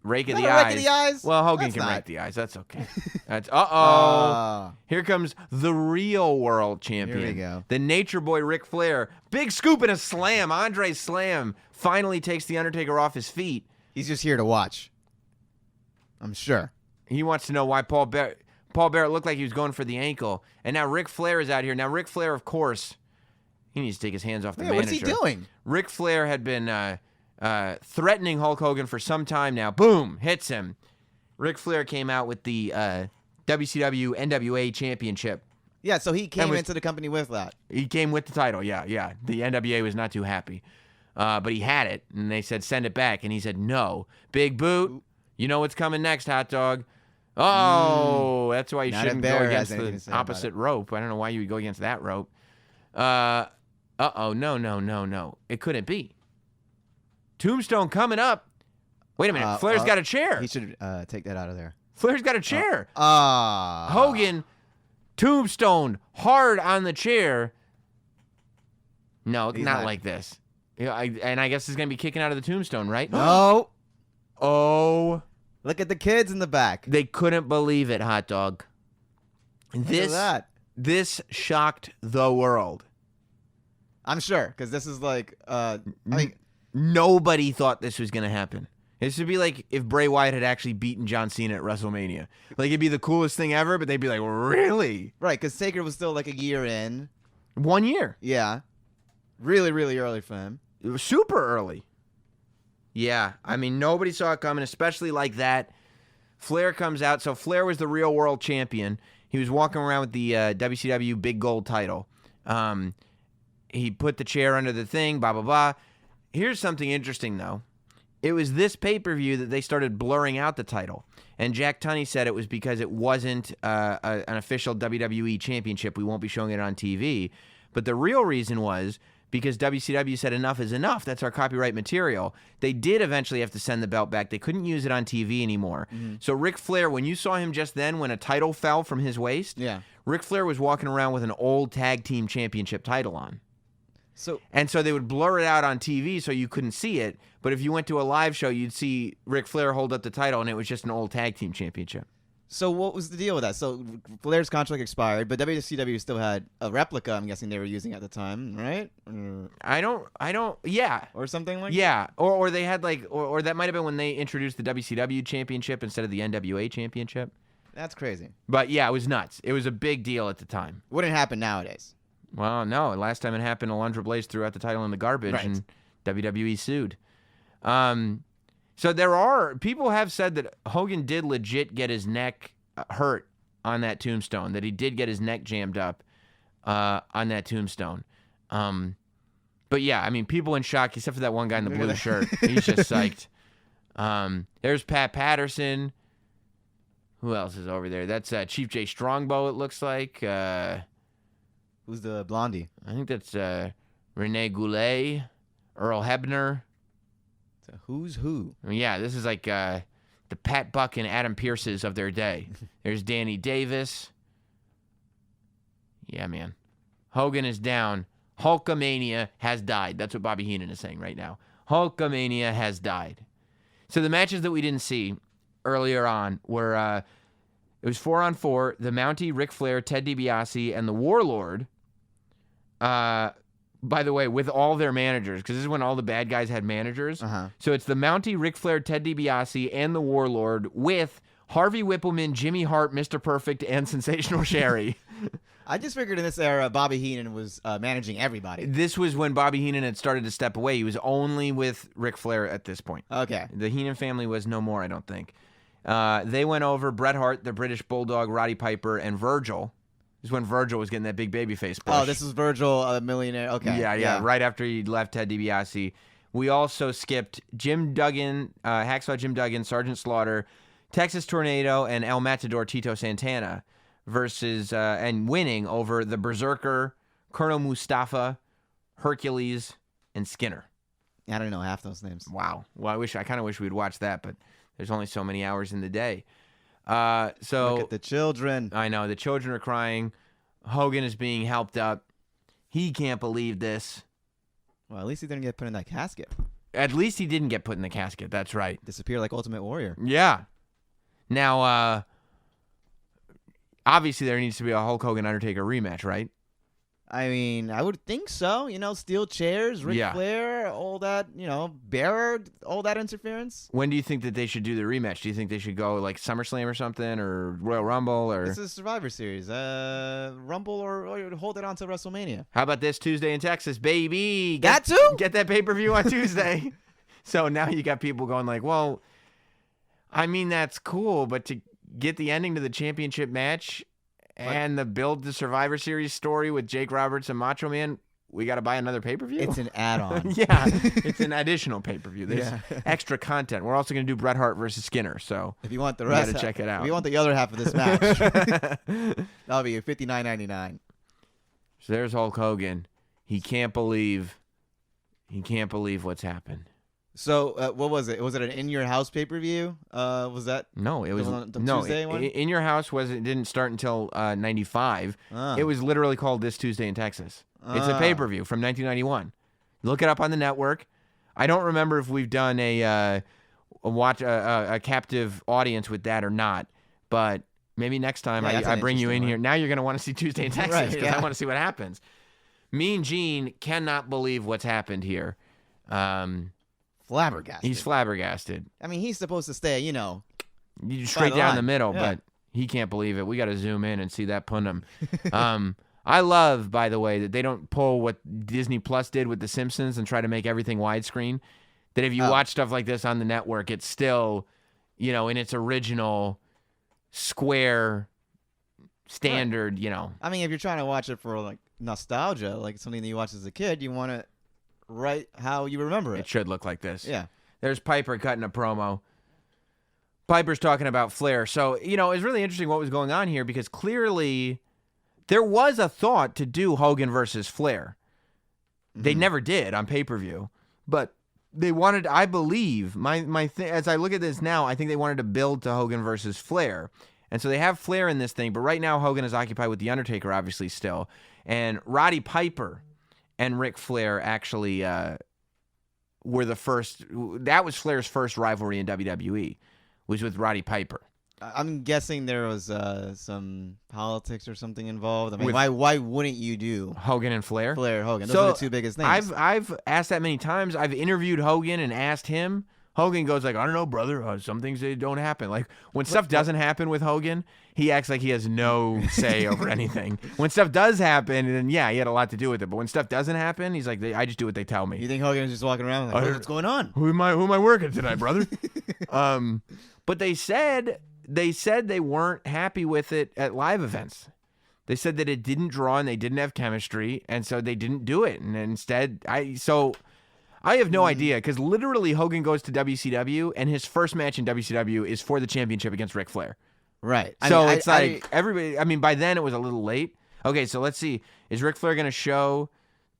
Rake of the eyes. Well, Hogan can rake the eyes. That's okay. That's Here comes the real world champion. Here we go. The Nature Boy Ric Flair. Big scoop and a slam. Andre Slam finally takes the Undertaker off his feet. He's just here to watch. I'm sure. He wants to know why Paul Barrett looked like he was going for the ankle, and now Ric Flair is out here. Now Ric Flair, of course, he needs to take his hands off the manager. What's he doing? Ric Flair had been threatening Hulk Hogan for some time now. Boom, hits him. Ric Flair came out with the WCW NWA Championship. Yeah, so he came into the company with that. He came with the title, yeah. The NWA was not too happy. But he had it, and they said, send it back. And he said, no. Big boot, you know what's coming next, Hot Dog. Oh, that's why you shouldn't go against the opposite rope. I don't know why you would go against that rope. No. It couldn't be. Tombstone coming up. Wait a minute. Flair's got a chair. He should take that out of there. Flair's got a chair. Hogan Tombstone hard on the chair. No, He's not not. like this. Yeah, I guess he's going to be kicking out of the tombstone, right? No. Oh. Look at the kids in the back. They couldn't believe it, hot dog. Look at that. This shocked the world. I'm sure, because this is like, I mean, Nobody thought this was going to happen. This would be like if Bray Wyatt had actually beaten John Cena at WrestleMania. Like, it'd be the coolest thing ever, but they'd be like, really? right, because Taker was still like a year in. 1 year. Yeah. Really, really early for him. It was super early. Yeah, I mean, nobody saw it coming, especially like that. Flair comes out. So Flair was the real world champion. He was walking around with the WCW Big Gold title. He put the chair under the thing, blah, blah, blah. Here's something interesting, though. It was this pay-per-view that they started blurring out the title. And Jack Tunney said it was because it wasn't an official WWE championship. We won't be showing it on TV. But the real reason was because WCW said enough is enough. That's our copyright material. They did eventually have to send the belt back. They couldn't use it on TV anymore. So Ric Flair, when you saw him just then, when a title fell from his waist, Ric Flair was walking around with an old tag team championship title on. So they would blur it out on TV so you couldn't see it. But if you went to a live show, you'd see Ric Flair hold up the title, and it was just an old tag team championship. So what was the deal with that? So Flair's contract expired, but WCW still had a replica. I'm guessing they were using at the time, right? I don't. Yeah. Or something like. Yeah. Or they had or that might have been when they introduced the WCW championship instead of the NWA championship. That's crazy. But yeah, it was nuts. It was a big deal at the time. Wouldn't happen nowadays. Well, no. Last time it happened, Alundra Blaze threw out the title in the garbage, and WWE sued. So people have said that Hogan did legit get his neck hurt on that tombstone, that he did get his neck jammed up on that tombstone. But yeah, I mean, people in shock, except for that one guy in the blue shirt. He's just psyched. There's Pat Patterson. Who else is over there? That's Chief J Strongbow, it looks like. Who's the blondie? I think that's Rene Goulet, Earl Hebner. So who's who? Yeah, this is like the Pat Buck and Adam Pearces of their day. There's Danny Davis. Yeah, man. Hogan is down. Hulkamania has died. That's what Bobby Heenan is saying right now. Hulkamania has died. So the matches that we didn't see earlier on were it was 4-on-4. The Mountie, Ric Flair, Ted DiBiase, and the Warlord. By the way, with all their managers, because this is when all the bad guys had managers. So it's the Mountie, Ric Flair, Ted DiBiase, and the Warlord with Harvey Whippleman, Jimmy Hart, Mr. Perfect, and Sensational Sherry. I just figured in this era, Bobby Heenan was managing everybody. This was when Bobby Heenan had started to step away. He was only with Ric Flair at this point. Okay. The Heenan family was no more, I don't think. They went over Bret Hart, the British Bulldog, Roddy Piper, and Virgil. This is when Virgil was getting that big babyface push. Oh, this is Virgil, a millionaire. Okay. Yeah. Right after he left Ted DiBiase. We also skipped Jim Duggan, Hacksaw Jim Duggan, Sergeant Slaughter, Texas Tornado, and El Matador Tito Santana versus and winning over the Berserker, Colonel Mustafa, Hercules, and Skinner. I don't know half those names. Wow. Well, I kind of wish we'd watched that, but there's only so many hours in the day. So look at the children. I know the children are crying. Hogan is being helped up. He can't believe this. Well, at least he didn't get put in that casket. At least he didn't get put in the casket. That's right. Disappear like Ultimate Warrior. Yeah. Now, obviously there needs to be a Hulk Hogan Undertaker rematch, right? I mean, I would think so. You know, steel chairs, Ric Flair, all that, Bearer, all that interference. When do you think that they should do the rematch? Do you think they should go like SummerSlam or something, or Royal Rumble, or this is Survivor Series, Rumble, or hold it on to WrestleMania? How about this Tuesday in Texas, baby? That too? Get that pay-per-view on Tuesday. So now you got people going like, well, I mean that's cool, but to get the ending to the championship match. And the build the Survivor Series story with Jake Roberts and Macho Man, we got to buy another pay-per-view? It's an add-on. Yeah, it's an additional pay-per-view. There's extra content. We're also going to do Bret Hart versus Skinner, so if you want the rest, you got to check it out. If you want the other half of this match, that'll be $59.99. So there's Hulk Hogan. He can't believe what's happened. So what was it? Was it an In Your House pay-per-view? Was that? No, it was the no. Tuesday one? In Your House didn't start until 95. Ah. It was literally called This Tuesday in Texas. It's a pay-per-view from 1991. Look it up on the network. I don't remember if we've done a captive audience with that or not, but maybe next time I bring you in here. Now you're going to want to see Tuesday in Texas because I want to see what happens. Mean Gene cannot believe what's happened here. Flabbergasted. He's flabbergasted. I mean, he's supposed to stay, straight down the middle, yeah. but he can't believe it. We got to zoom in and see that punim. I love, by the way, that they don't pull what Disney Plus did with The Simpsons and try to make everything widescreen. That if you watch stuff like this on the network, it's still, in its original square standard, I mean, if you're trying to watch it for like nostalgia, like something that you watched as a kid, you want it right how you remember it. It should look like this. Yeah. There's Piper cutting a promo. Piper's talking about Flair. So, it's really interesting what was going on here because clearly there was a thought to do Hogan versus Flair. They never did on pay-per-view, but they wanted, I believe, as I look at this now, I think they wanted to build to Hogan versus Flair. And so they have Flair in this thing, but right now Hogan is occupied with The Undertaker, obviously, still. And Roddy Piper and Ric Flair actually were the first. That was Flair's first rivalry in WWE, was with Roddy Piper. I'm guessing there was some politics or something involved. I mean, why wouldn't you do Hogan and Flair? Flair, Hogan. Those are the two biggest names. I've asked that many times. I've interviewed Hogan and asked him. Hogan goes like, I don't know, brother. Some things they don't happen. Like when stuff doesn't happen with Hogan, he acts like he has no say over anything. When stuff does happen, then yeah, he had a lot to do with it. But when stuff doesn't happen, he's like, I just do what they tell me. You think Hogan is just walking around like, what's going on? Who am I working tonight, brother? But they said they weren't happy with it at live events. They said that it didn't draw and they didn't have chemistry, and so they didn't do it. And instead, I have no idea because literally Hogan goes to WCW and his first match in WCW is for the championship against Ric Flair. Right. Everybody. I mean, by then it was a little late. Okay, so let's see. Is Ric Flair going to show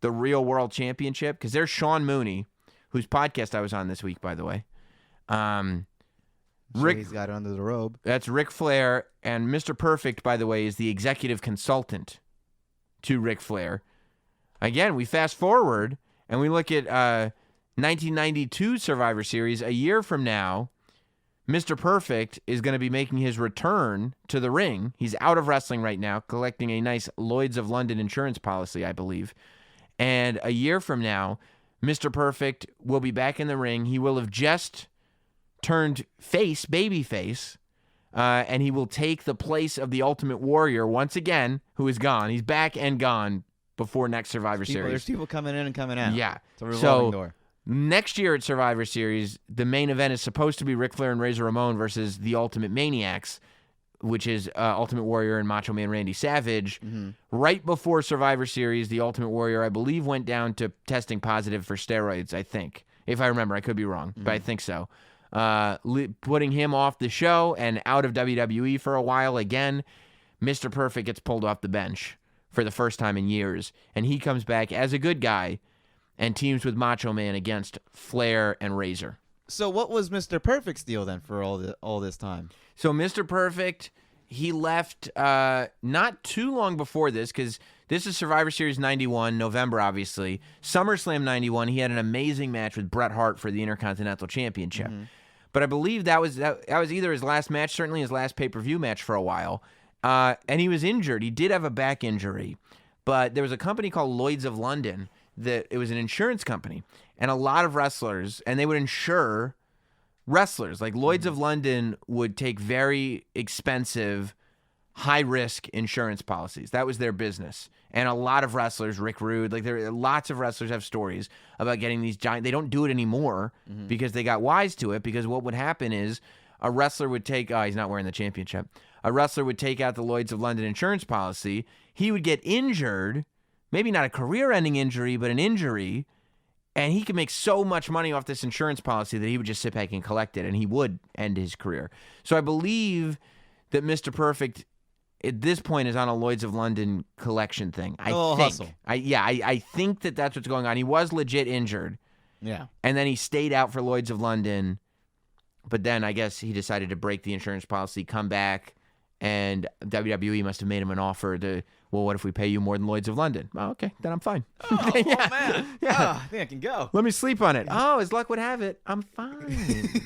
the real world championship? Because there's Sean Mooney, whose podcast I was on this week, by the way. He's got it under the robe. That's Ric Flair, and Mr. Perfect, by the way, is the executive consultant to Ric Flair. Again, we fast forward. And we look at 1992 Survivor Series. A year from now, Mr. Perfect is going to be making his return to the ring. He's out of wrestling right now, collecting a nice Lloyd's of London insurance policy, I believe. And a year from now, Mr. Perfect will be back in the ring. He will have just turned babyface, and he will take the place of the Ultimate Warrior once again, who is gone. He's back and gone before next Survivor Series. There's people coming in and coming out. Yeah. It's a revolving door. Next year at Survivor Series, the main event is supposed to be Ric Flair and Razor Ramon versus the Ultimate Maniacs, which is Ultimate Warrior and Macho Man Randy Savage. Mm-hmm. Right before Survivor Series, the Ultimate Warrior, I believe, went down to testing positive for steroids, I think. If I remember, I could be wrong, but I think so. Putting him off the show and out of WWE for a while again, Mr. Perfect gets pulled off the bench for the first time in years, and he comes back as a good guy and teams with Macho Man against Flair and Razor. So what was Mr. Perfect's deal then for all this time? So Mr. Perfect, he left not too long before this, because this is Survivor Series 91, November, obviously. SummerSlam 91, he had an amazing match with Bret Hart for the Intercontinental Championship. Mm-hmm. But I believe that was either his last match, certainly his last pay-per-view match for a while. And he was injured. He did have a back injury. But there was a company called Lloyd's of London that it was an insurance company. And a lot of wrestlers, and they would insure wrestlers. Like Lloyd's of London would take very expensive, high-risk insurance policies. That was their business. And a lot of wrestlers, Rick Rude, lots of wrestlers have stories about getting these giant. They don't do it anymore because they got wise to it. Because what would happen is a wrestler would take, he's not wearing the championship. A wrestler would take out the Lloyd's of London insurance policy. He would get injured, maybe not a career-ending injury, but an injury, and he could make so much money off this insurance policy that he would just sit back and collect it, and he would end his career. So I believe that Mr. Perfect, at this point, is on a Lloyd's of London collection thing. I think. Hustle. I think that that's what's going on. He was legit injured, Yeah. And then he stayed out for Lloyd's of London. But then I guess he decided to break the insurance policy, come back, and WWE must have made him an offer to, well, what if we pay you more than Lloyd's of London? Oh, okay, then I'm fine. Oh, Yeah. man. Yeah. Oh, I think I can go. Let me sleep on it. Oh, as luck would have it, I'm fine.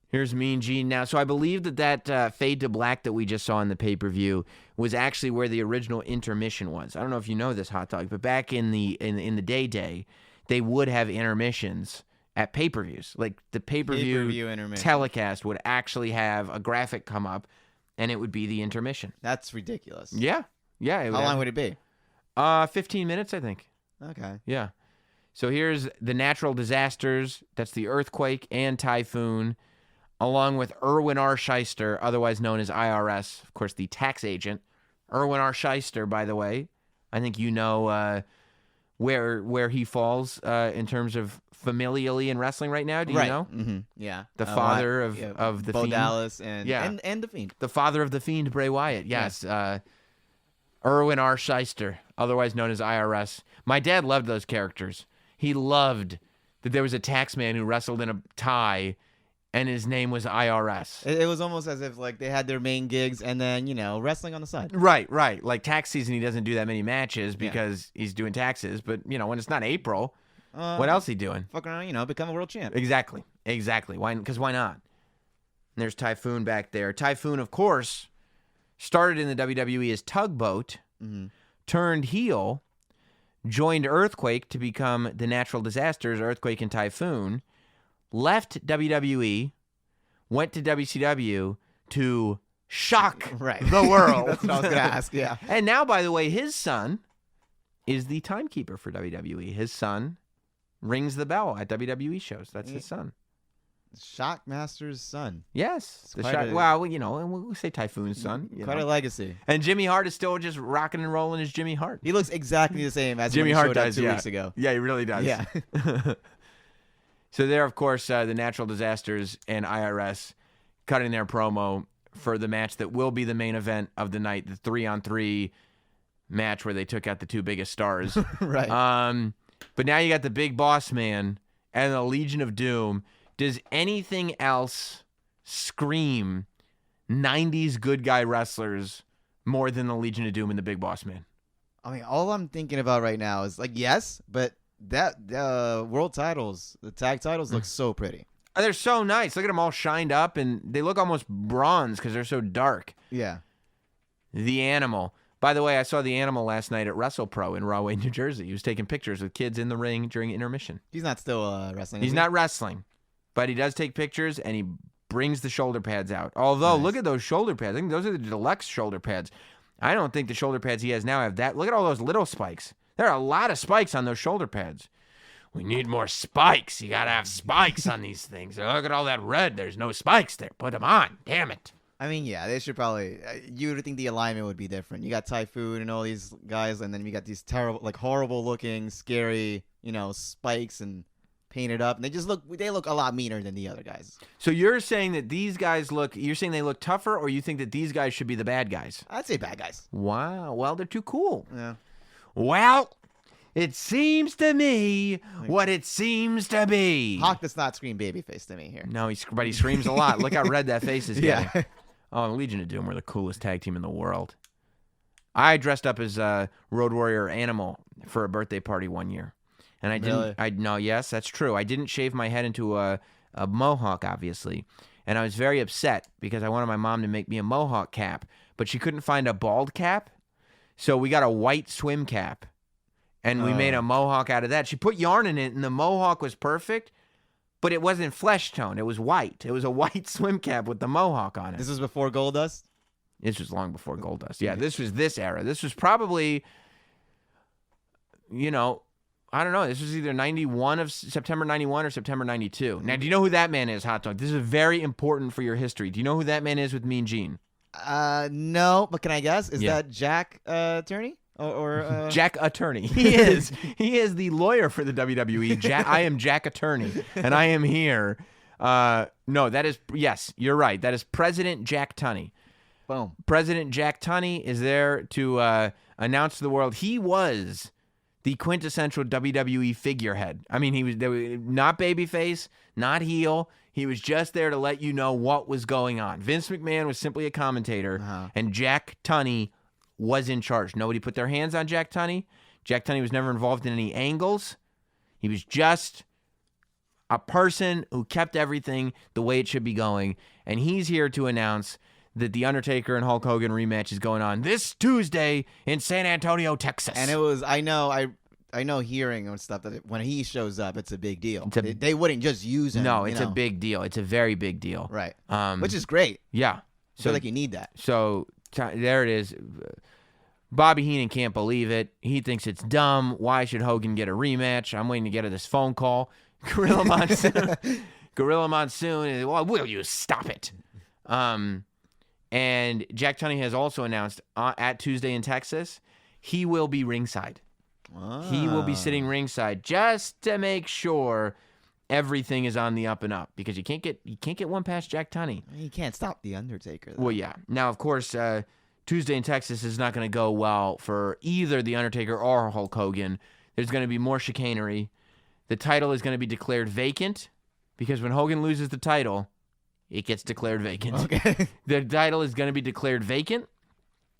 Here's Mean Gene now. So I believe that fade to black that we just saw in the pay-per-view was actually where the original intermission was. I don't know if you know this, Hot Dog, but back in the day, they would have intermissions at pay-per-views. Like the pay-per-view intermission. telecast would actually have a graphic come up, and it would be the intermission. That's ridiculous. Yeah. Yeah. How long would it be? 15 minutes, I think. Okay. Yeah. So here's the natural disasters. That's the earthquake and typhoon, along with Erwin R. Shyster, otherwise known as IRS, of course, the tax agent. Erwin R. Shyster, by the way, I think you know where he falls in terms of familially in wrestling right now. Do you know? Mm-hmm. Yeah. The father of the Bo Fiend. Dallas and the Fiend. The father of the Fiend, Bray Wyatt. Yes. Erwin R. Shyster, otherwise known as IRS. My dad loved those characters. He loved that there was a tax man who wrestled in a tie, and his name was IRS. It was almost as if like they had their main gigs and then, wrestling on the side. Right. Like tax season, he doesn't do that many matches because he's doing taxes. But, when it's not April, what else he doing? Fuck around, become a world champ. Exactly. Why? Because why not? And there's Typhoon back there. Typhoon, of course, started in the WWE as Tugboat, turned heel, joined Earthquake to become the Natural Disasters, Earthquake and Typhoon, left WWE, went to WCW to shock the world. That's what I was going to ask, yeah. And now, by the way, his son is the timekeeper for WWE. His son rings the bell at WWE shows. That's his son. Shockmaster's son. Yes. We'll say Typhoon's son. Quite a legacy. And Jimmy Hart is still just rocking and rolling as Jimmy Hart. He looks exactly the same as Jimmy when he Hart showed up does, 2 weeks ago. Yeah, he really does. Yeah. So there, of course, the Natural Disasters and IRS cutting their promo for the match that will be the main event of the night, the 3-on-3 match where they took out the two biggest stars. Right. But now you got the Big Boss Man and the Legion of Doom. Does anything else scream 90s good guy wrestlers more than the Legion of Doom and the Big Boss Man? I mean, all I'm thinking about right now is like, yes, but that world titles, the tag titles look so pretty. They're so nice. Look at them all shined up, and they look almost bronze because they're so dark. Yeah. The Animal. By the way, I saw The Animal last night at WrestlePro in Rahway, New Jersey. He was taking pictures with kids in the ring during intermission. He's not still wrestling. He's not wrestling, but he does take pictures, and he brings the shoulder pads out. Although, look at those shoulder pads. I think those are the deluxe shoulder pads. I don't think the shoulder pads he has now have that. Look at all those little spikes. There are a lot of spikes on those shoulder pads. We need more spikes. You got to have spikes on these things. Look at all that red. There's no spikes there. Put them on. Damn it. I mean, yeah, they should probably. You would think the alignment would be different. You got Typhoon and all these guys, and then you got these terrible, like horrible looking, scary, spikes and painted up. And they look a lot meaner than the other guys. So you're saying that these guys you're saying they look tougher, or you think that these guys should be the bad guys? I'd say bad guys. Wow. Well, they're too cool. Yeah. Well, it seems to me what it seems to be. Hawk does not scream babyface to me here. No, but he screams a lot. Look how red that face is getting. Yeah. Oh, Legion of Doom were the coolest tag team in the world. I dressed up as Road Warrior Animal for a birthday party one year. And I didn't. Really? No, yes, that's true. I didn't shave my head into a mohawk, obviously. And I was very upset because I wanted my mom to make me a mohawk cap, but she couldn't find a bald cap. So we got a white swim cap. And we made a mohawk out of that. She put yarn in it, and the mohawk was perfect, but it wasn't flesh tone. It was white. It was a white swim cap with the mohawk on it. This was before Goldust? This was long before Goldust. Yeah, this was this era. This was probably, I don't know. This was either September 91 or September 92. Now, do you know who that man is, Hot Dog? This is very important for your history. Do you know who that man is with Mean Gene? No, but can I guess? Is that Jack Attorney? Or Jack Attorney. He is. He is the lawyer for the WWE. I am Jack Attorney, and I am here. No, that is, yes, you're right. That is President Jack Tunney. Boom. President Jack Tunney is there to announce to the world he was the quintessential WWE figurehead. I mean, he was not babyface, not heel. He was just there to let you know what was going on. Vince McMahon was simply a commentator, and Jack Tunney was in charge. Nobody put their hands on Jack Tunney. Jack Tunney was never involved in any angles. He was just a person who kept everything the way it should be going, and he's here to announce that the Undertaker and Hulk Hogan rematch is going on this Tuesday in San Antonio, Texas. And it was, I know hearing and stuff that when he shows up, it's a big deal. They wouldn't just use him. No, it's a big deal. It's a very big deal. Right. Which is great. Yeah. I feel like you need that. So there it is. Bobby Heenan can't believe it. He thinks it's dumb. Why should Hogan get a rematch? I'm waiting to get this phone call. Gorilla Monsoon is, well, will you stop it? And Jack Tunney has also announced at Tuesday in Texas, he will be ringside. He will be sitting ringside just to make sure everything is on the up and up, because you can't get one past Jack Tunney. You can't stop the Undertaker, though. Well, yeah. Now, of course, Tuesday in Texas is not going to go well for either the Undertaker or Hulk Hogan. There's going to be more chicanery. The title is going to be declared vacant, because when Hogan loses the title, it gets declared vacant. Okay. The title is going to be declared vacant.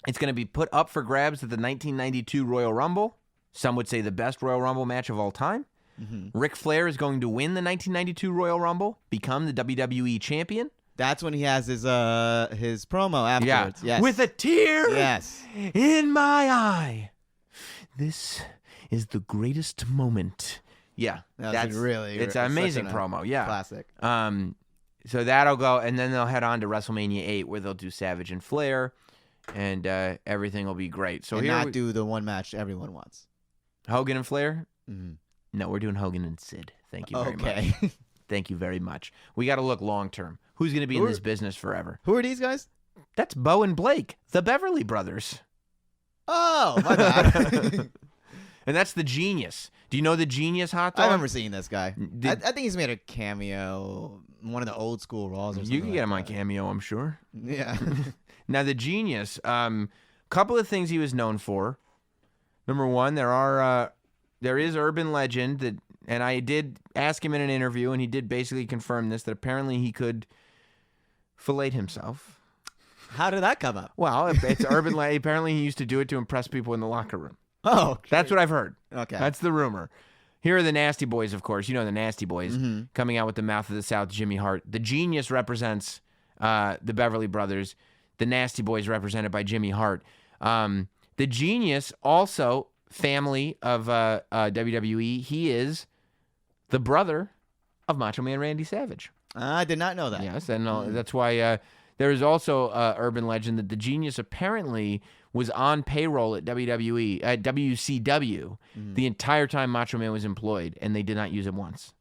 It's going to be put up for grabs at the 1992 Royal Rumble. Some would say the best Royal Rumble match of all time. Mm-hmm. Ric Flair is going to win the 1992 Royal Rumble, become the WWE champion. That's when he has his promo afterwards. Yeah. Yes. With a tear in my eye. This is the greatest moment. Yeah. That's really it's an amazing promo. Yeah. Classic. So that'll go, and then they'll head on to WrestleMania 8, where they'll do Savage and Flair, and everything will be great. So and here not do the one match everyone wants. Hogan and Flair? Mm-hmm. No, we're doing Hogan and Sid. Thank you very much. Thank you very much. We got to look long term. Who's going to be in this business forever? Who are these guys? That's Bo and Blake, the Beverly Brothers. Oh, my bad. And that's the Genius. Do you know the Genius hot dog? I remember seeing this guy. I think he's made a cameo, one of the old school Raws or something. You can get him on Cameo, I'm sure. Yeah. Now, the Genius, couple of things he was known for. Number one, there is urban legend that, and I did ask him in an interview, and he did basically confirm this, that apparently he could fillet himself. How did that come up? Well, it's urban legend. Apparently, he used to do it to impress people in the locker room. Oh, okay. That's what I've heard. Okay. That's the rumor. Here are the Nasty Boys, of course. You know the Nasty Boys coming out with the Mouth of the South, Jimmy Hart. The Genius represents the Beverly Brothers. The Nasty Boys represented by Jimmy Hart. The Genius, also family of WWE. He is the brother of Macho Man Randy Savage. I did not know that. Yes, and that's why there is also urban legend that the Genius apparently was on payroll at WWE, at WCW, the entire time Macho Man was employed, and they did not use him once.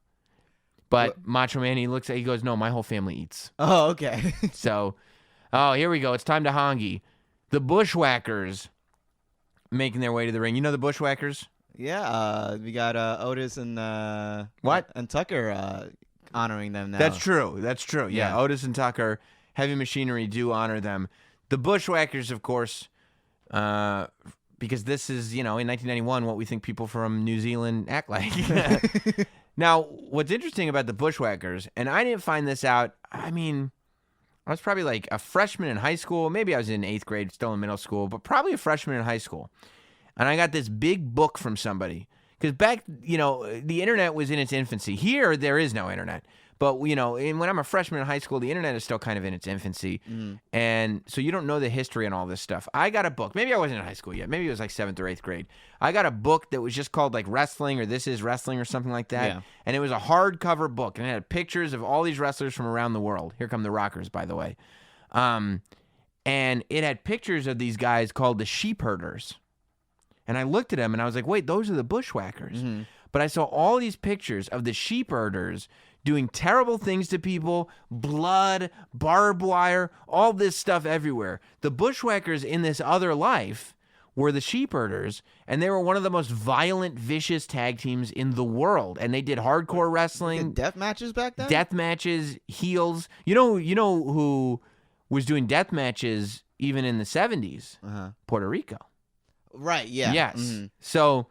But Macho Man, he goes, no, my whole family eats. Oh, okay. So, here we go. It's time to hongi. The Bushwhackers making their way to the ring. You know the Bushwhackers? Yeah, we got Otis and and Tucker honoring them now. That's true. Yeah, Otis and Tucker, Heavy Machinery do honor them. The Bushwhackers, of course, because this is, in 1991, what we think people from New Zealand act like. Now, what's interesting about the Bushwhackers, and I didn't find this out, I was probably like a freshman in high school. Maybe I was in 8th grade, still in middle school, but probably a freshman in high school. And I got this big book from somebody. Because back, the internet was in its infancy. Here, there is no internet. But, when I'm a freshman in high school, the internet is still kind of in its infancy. And so you don't know the history and all this stuff. I got a book. Maybe I wasn't in high school yet. Maybe it was like 7th or 8th grade. I got a book that was just called like Wrestling or This Is Wrestling or something like that. Yeah. And it was a hardcover book. And it had pictures of all these wrestlers from around the world. Here come the Rockers, by the way. And it had pictures of these guys called the Sheep Herders. And I looked at them and I was like, wait, those are the Bushwhackers. But I saw all these pictures of the Sheep Herders doing terrible things to people, blood, barbed wire, all this stuff everywhere. The Bushwhackers in this other life were the Sheep Herders, and they were one of the most violent, vicious tag teams in the world. And they did hardcore wrestling. Death matches back then? Death matches, heels. You know who was doing death matches even in the 70s? Puerto Rico. Right, yeah. Yes. So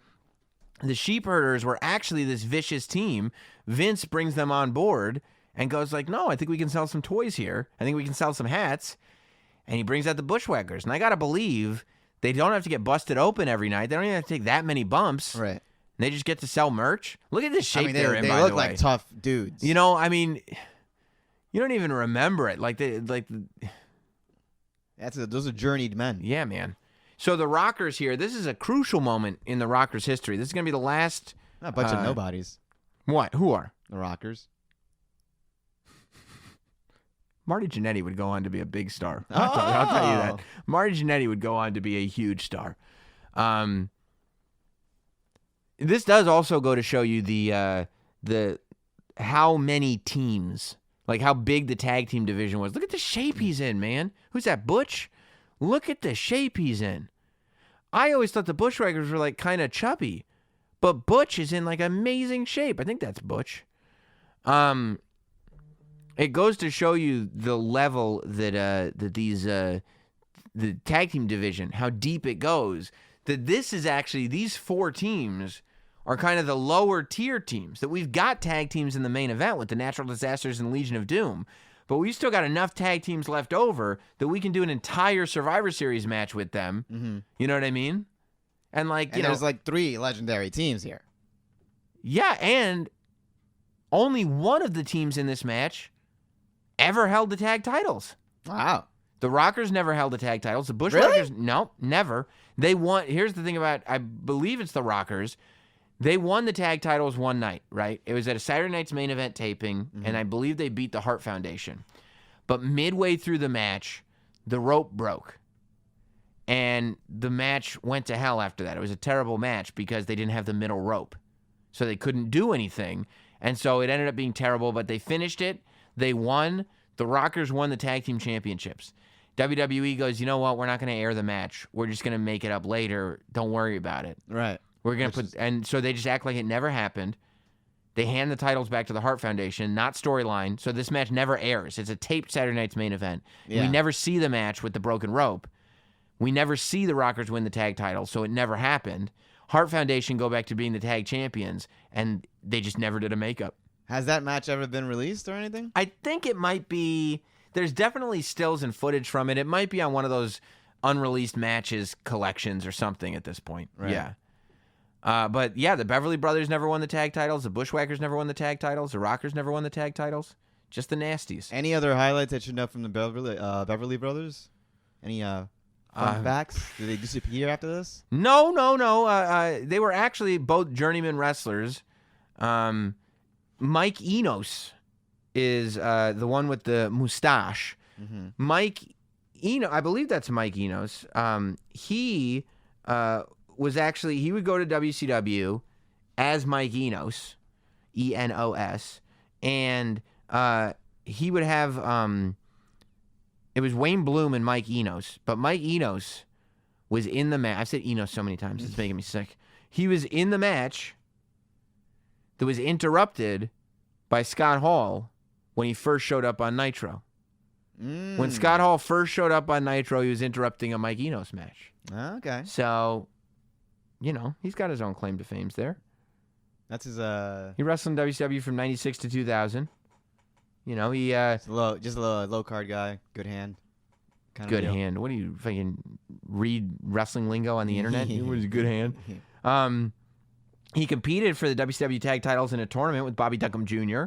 the Sheepherders were actually this vicious team. Vince brings them on board and goes like, no, I think we can sell some toys here. I think we can sell some hats. And he brings out the Bushwhackers. And I got to believe they don't have to get busted open every night. They don't even have to take that many bumps. Right. And they just get to sell merch. Look at the shape they're in, they by the way. look like tough dudes. You know, I mean, you don't even remember it. Those are journeyed men. Yeah, man. So the Rockers here, this is a crucial moment in the Rockers' history. This is going to be the last... Not a bunch of nobodies. What? Who are? The Rockers. Marty Jannetty would go on to be a big star. I'll tell you that. Marty Jannetty would go on to be a huge star. This does also go to show you the how many teams, like how big the tag team division was. Look at the shape he's in, man. Who's that, Butch? Look at the shape he's in. I always thought the Bushwhackers were like kind of chubby, but Butch is in like amazing shape. I think that's Butch. It goes to show you the level that the tag team division, how deep it goes. That this is actually, these 4 teams are kind of the lower tier teams. That we've got tag teams in the main event with the Natural Disasters and Legion of Doom, but we still got enough tag teams left over that we can do an entire Survivor Series match with them. Mm-hmm. You know what I mean? And there's like 3 legendary teams here. Yeah, and only one of the teams in this match ever held the tag titles. Wow. The Rockers never held the tag titles. The Bushwhackers, really? No, never. They won. Here's the thing about, I believe it's the Rockers. They won the tag titles one night, right? It was at a Saturday Night's Main Event taping, and I believe they beat the Hart Foundation. But midway through the match, the rope broke. And the match went to hell after that. It was a terrible match because they didn't have the middle rope. So they couldn't do anything. And so it ended up being terrible, but they finished it. They won. The Rockers won the tag team championships. WWE goes, you know what? We're not going to air the match. We're just going to make it up later. Don't worry about it. Right. We're going to and so they just act like it never happened. They hand the titles back to the Hart Foundation, not storyline. So this match never airs. It's a taped Saturday Night's Main Event. Yeah. We never see the match with the broken rope. We never see the Rockers win the tag titles, so it never happened. Hart Foundation go back to being the tag champions, and they just never did a makeup. Has that match ever been released or anything? I think it might be. There's definitely stills and footage from it. It might be on one of those unreleased matches collections or something at this point. Right. Yeah. But yeah, the Beverly Brothers never won the tag titles. The Bushwhackers never won the tag titles. The Rockers never won the tag titles. Just the Nasties. Any other highlights that you know from the Beverly Brothers? Any fun facts? Did they disappear after this? No. They were actually both journeyman wrestlers. Mike Enos is the one with the mustache. Mm-hmm. Mike Enos, I believe that's Mike Enos. He was actually, he would go to WCW as Mike Enos, E-N-O-S, and he would have, it was Wayne Bloom and Mike Enos, but Mike Enos was in the match. I've said Enos so many times, it's making me sick. He was in the match that was interrupted by Scott Hall when he first showed up on Nitro. When Scott Hall first showed up on Nitro, he was interrupting a Mike Enos match. Okay. So, you know, he's got his own claim to fame there. That's his He wrestled in WCW from 96 to 2000. You know, he just a low card guy, good hand. Good hand. What do you fucking read wrestling lingo on the internet? He was a good hand. He competed for the WCW tag titles in a tournament with Bobby Duncombe Jr.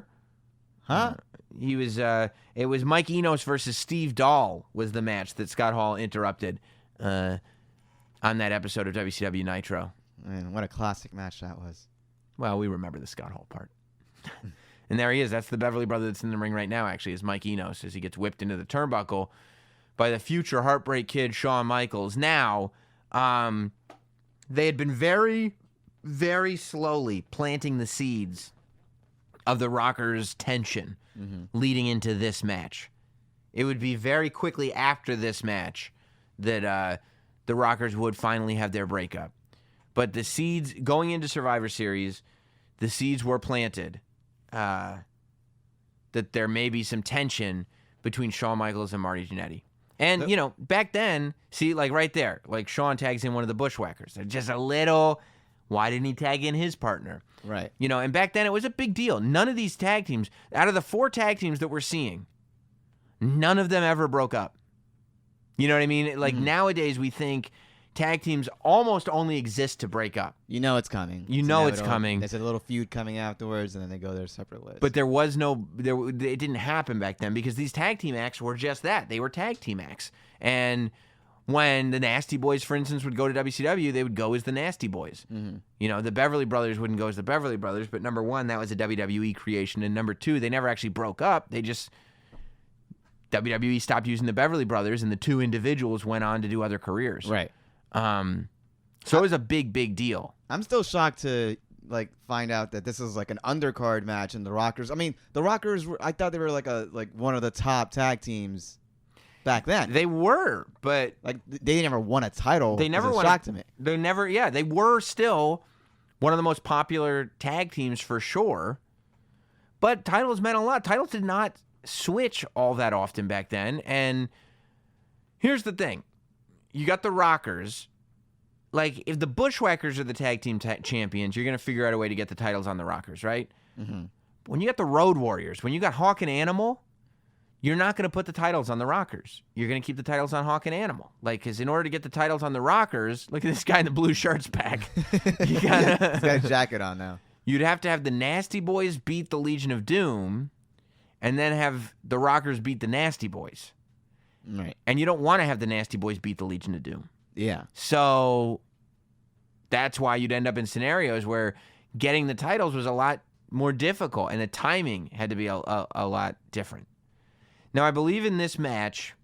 Huh? He was. It was Mike Enos versus Steve Dahl was the match that Scott Hall interrupted on that episode of WCW Nitro. Man, what a classic match that was. Well, we remember the Scott Hall part. And there he is. That's the Beverly brother that's in the ring right now, actually, is Mike Enos, as he gets whipped into the turnbuckle by the future Heartbreak Kid, Shawn Michaels. Now, they had been very, very slowly planting the seeds of the Rockers' tension leading into this match. It would be very quickly after this match that the Rockers would finally have their breakup. But the seeds, going into Survivor Series, the seeds were planted that there may be some tension between Shawn Michaels and Marty Jannetty. And, you know, back then, see, like right there, like Shawn tags in one of the Bushwhackers. They're just a little Why didn't he tag in his partner? Right. You know, and back then it was a big deal. None of these tag teams, out of the 4 tag teams that we're seeing, none of them ever broke up. You know what I mean? Like nowadays we think tag teams almost only exist to break up. You know it's coming. You know it's coming. There's a little feud coming afterwards, and then they go their separate ways. But it didn't happen back then because these tag team acts were just that. They were tag team acts. And when the Nasty Boys, for instance, would go to WCW, they would go as the Nasty Boys. Mm-hmm. You know, the Beverly Brothers wouldn't go as the Beverly Brothers, but number one, that was a WWE creation. And number two, they never actually broke up. WWE stopped using the Beverly Brothers, and the 2 individuals went on to do other careers. Right. So it was a big, big deal. I'm still shocked to find out that this is like an undercard match, and the Rockers. I mean, the Rockers. I thought they were like one of the top tag teams back then. They were, but they never won a title. They never won. Shocked to me. They never. Yeah, they were still one of the most popular tag teams for sure. But titles meant a lot. Titles did not switch all that often back then. And here's the thing. You got the Rockers. Like, if the Bushwhackers are the tag team champions, you're going to figure out a way to get the titles on the Rockers, right? Mm-hmm. When you got the Road Warriors, when you got Hawk and Animal, you're not going to put the titles on the Rockers. You're going to keep the titles on Hawk and Animal. Like, because in order to get the titles on the Rockers, look at this guy in the blue shirts back. He's got a jacket on now. You'd have to have the Nasty Boys beat the Legion of Doom, and then have the Rockers beat the Nasty Boys. Right. And you don't want to have the Nasty Boys beat the Legion of Doom. Yeah. So that's why you'd end up in scenarios where getting the titles was a lot more difficult, and the timing had to be a lot different. Now, I believe in this match,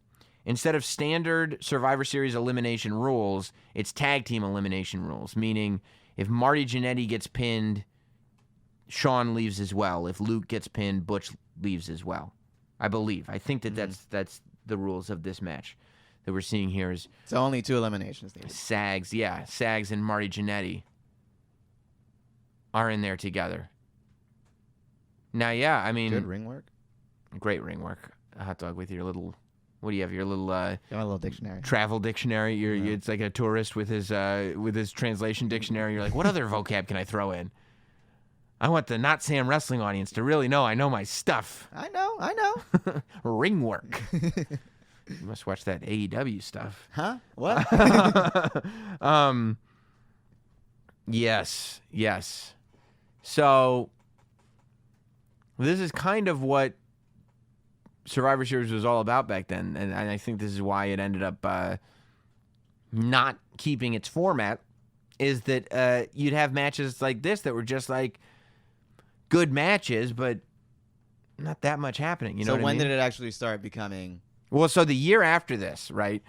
instead of standard Survivor Series elimination rules, it's tag team elimination rules, meaning if Marty Jannetty gets pinned, Shawn leaves as well. If Luke gets pinned, Butch leaves as well. I believe. I think that that's the rules of this match that we're seeing here is so only 2 eliminations needed. Sags and Marty Jannetty are in there together. Now, yeah, I mean, good ring work. Great ring work. A hot dog with your little, what do you have? Your little got a little dictionary. Travel dictionary. It's like a tourist with his translation dictionary. You're like, what other vocab can I throw in? I want the Not Sam Wrestling audience to really know I know my stuff. I know. Ring work. You must watch that AEW stuff. Huh? What? Yes. So this is kind of what Survivor Series was all about back then, and I think this is why it ended up not keeping its format, is that you'd have matches like this that were just like good matches, but not that much happening. You know what I mean? When did it actually start becoming... Well, so the year after this, right?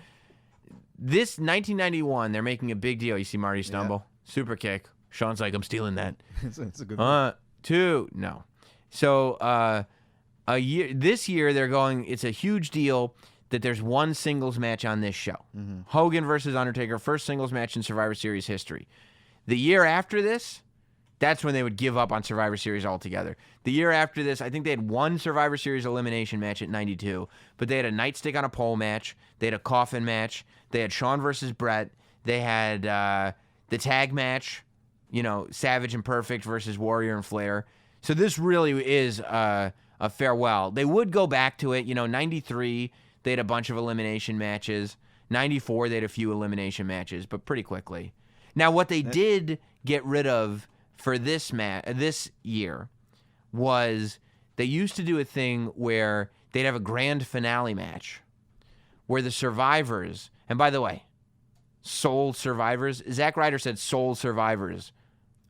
This 1991, they're making a big deal. You see Marty stumble, super kick. Shawn's like, I'm stealing that. it's a good one. 2, no. So this year they're going. It's a huge deal that there's one singles match on this show. Mm-hmm. Hogan versus Undertaker, first singles match in Survivor Series history. The year after this, that's when they would give up on Survivor Series altogether. The year after this, I think they had one Survivor Series elimination match at 92, but they had a nightstick on a pole match. They had a coffin match. They had Shawn versus Brett. They had the tag match, Savage and Perfect versus Warrior and Flair. So this really is a farewell. They would go back to it. 93, they had a bunch of elimination matches. 94, they had a few elimination matches, but pretty quickly. Now, what they did get rid of for this year was they used to do a thing where they'd have a grand finale match where the survivors, and by the way, Soul Survivors, Zack Ryder said Soul Survivors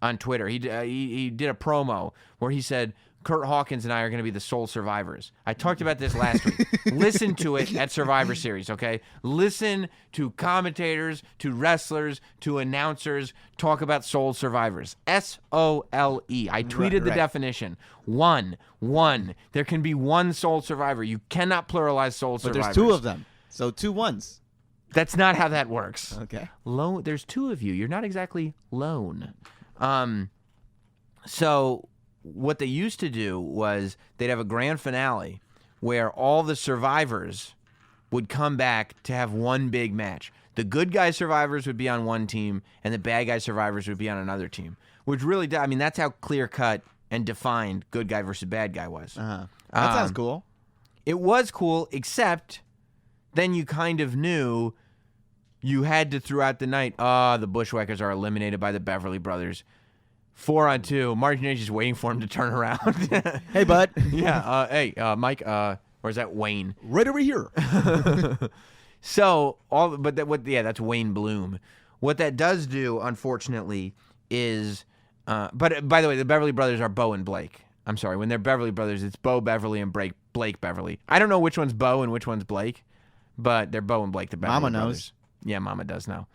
on Twitter. He did a promo where he said, Kurt Hawkins and I are going to be the Soul Survivors. I talked about this last week. Listen to it at Survivor Series, okay? Listen to commentators, to wrestlers, to announcers talk about Soul Survivors. S-O-L-E. I tweeted the definition. One. There can be one Soul Survivor. You cannot pluralize Soul Survivors. But there's 2 of them, so 2 ones. That's not how that works. Okay. There's 2 of you. You're not exactly lone. So what they used to do was they'd have a grand finale where all the survivors would come back to have one big match. The good guy survivors would be on one team, and the bad guy survivors would be on another team. Which really, that's how clear cut and defined good guy versus bad guy was. That sounds cool. It was cool, except then you kind of knew you had to throughout the night. The Bushwhackers are eliminated by the Beverly Brothers. 4-on-2. Marty Jannetty's just waiting for him to turn around. Hey, bud. Yeah. Hey, Mike. Or is that Wayne? Right over here. So that's Wayne Bloom. What that does do, unfortunately, is. But by the way, the Beverly Brothers are Bo and Blake. I'm sorry. When they're Beverly Brothers, it's Bo Beverly and Blake Beverly. I don't know which one's Bo and which one's Blake, but they're Bo and Blake, the Beverly Mama Brothers. knows. Yeah, Mama does know.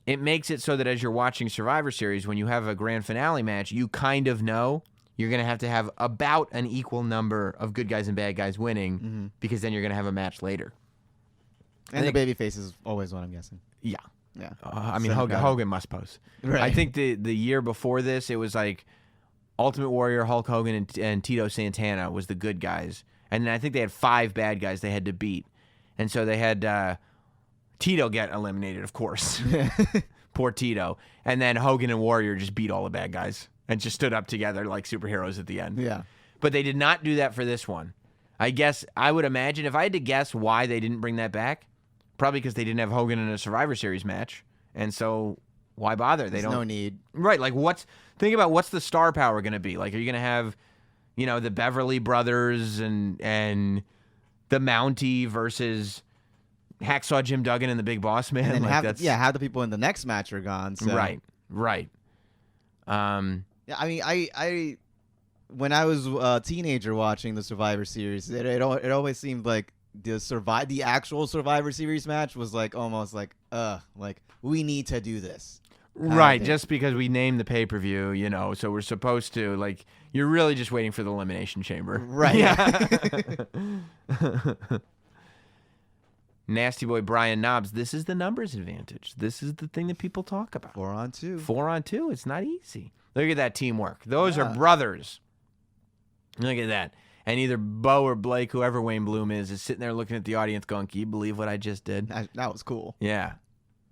It makes it so that as you're watching Survivor Series, when you have a grand finale match, you kind of know you're going to have about an equal number of good guys and bad guys winning because then you're going to have a match later. And the babyface is always one, I'm guessing. Yeah. Yeah. Hogan must pose. Right. I think the year before this, it was like Ultimate Warrior, Hulk Hogan, and Tito Santana was the good guys. And then I think they had 5 bad guys they had to beat. And so they had Tito get eliminated, of course. Poor Tito. And then Hogan and Warrior just beat all the bad guys and just stood up together like superheroes at the end. Yeah. But they did not do that for this one. I would imagine, if I had to guess why they didn't bring that back, probably because they didn't have Hogan in a Survivor Series match. And so why bother? There's no need. Right. Like, think about what's the star power going to be? Like, are you going to have, the Beverly Brothers and the Mountie versus Hacksaw Jim Duggan and the Big Boss Man? And then half the people in the next match are gone. So. Right. Yeah, I mean, I when I was a teenager watching the Survivor Series, it always seemed like the actual Survivor Series match was like almost like we need to do this. Right, just because we named the pay-per-view, so we're supposed to, like, you're really just waiting for the Elimination Chamber. Right. Yeah. Nasty Boy Brian Knobs, this is the numbers advantage. This is the thing that people talk about. 4-on-2. 4-on-2, it's not easy. Look at that teamwork. Those are brothers. Look at that. And either Bo or Blake, whoever Wayne Bloom is sitting there looking at the audience going, can you believe what I just did? That was cool. Yeah.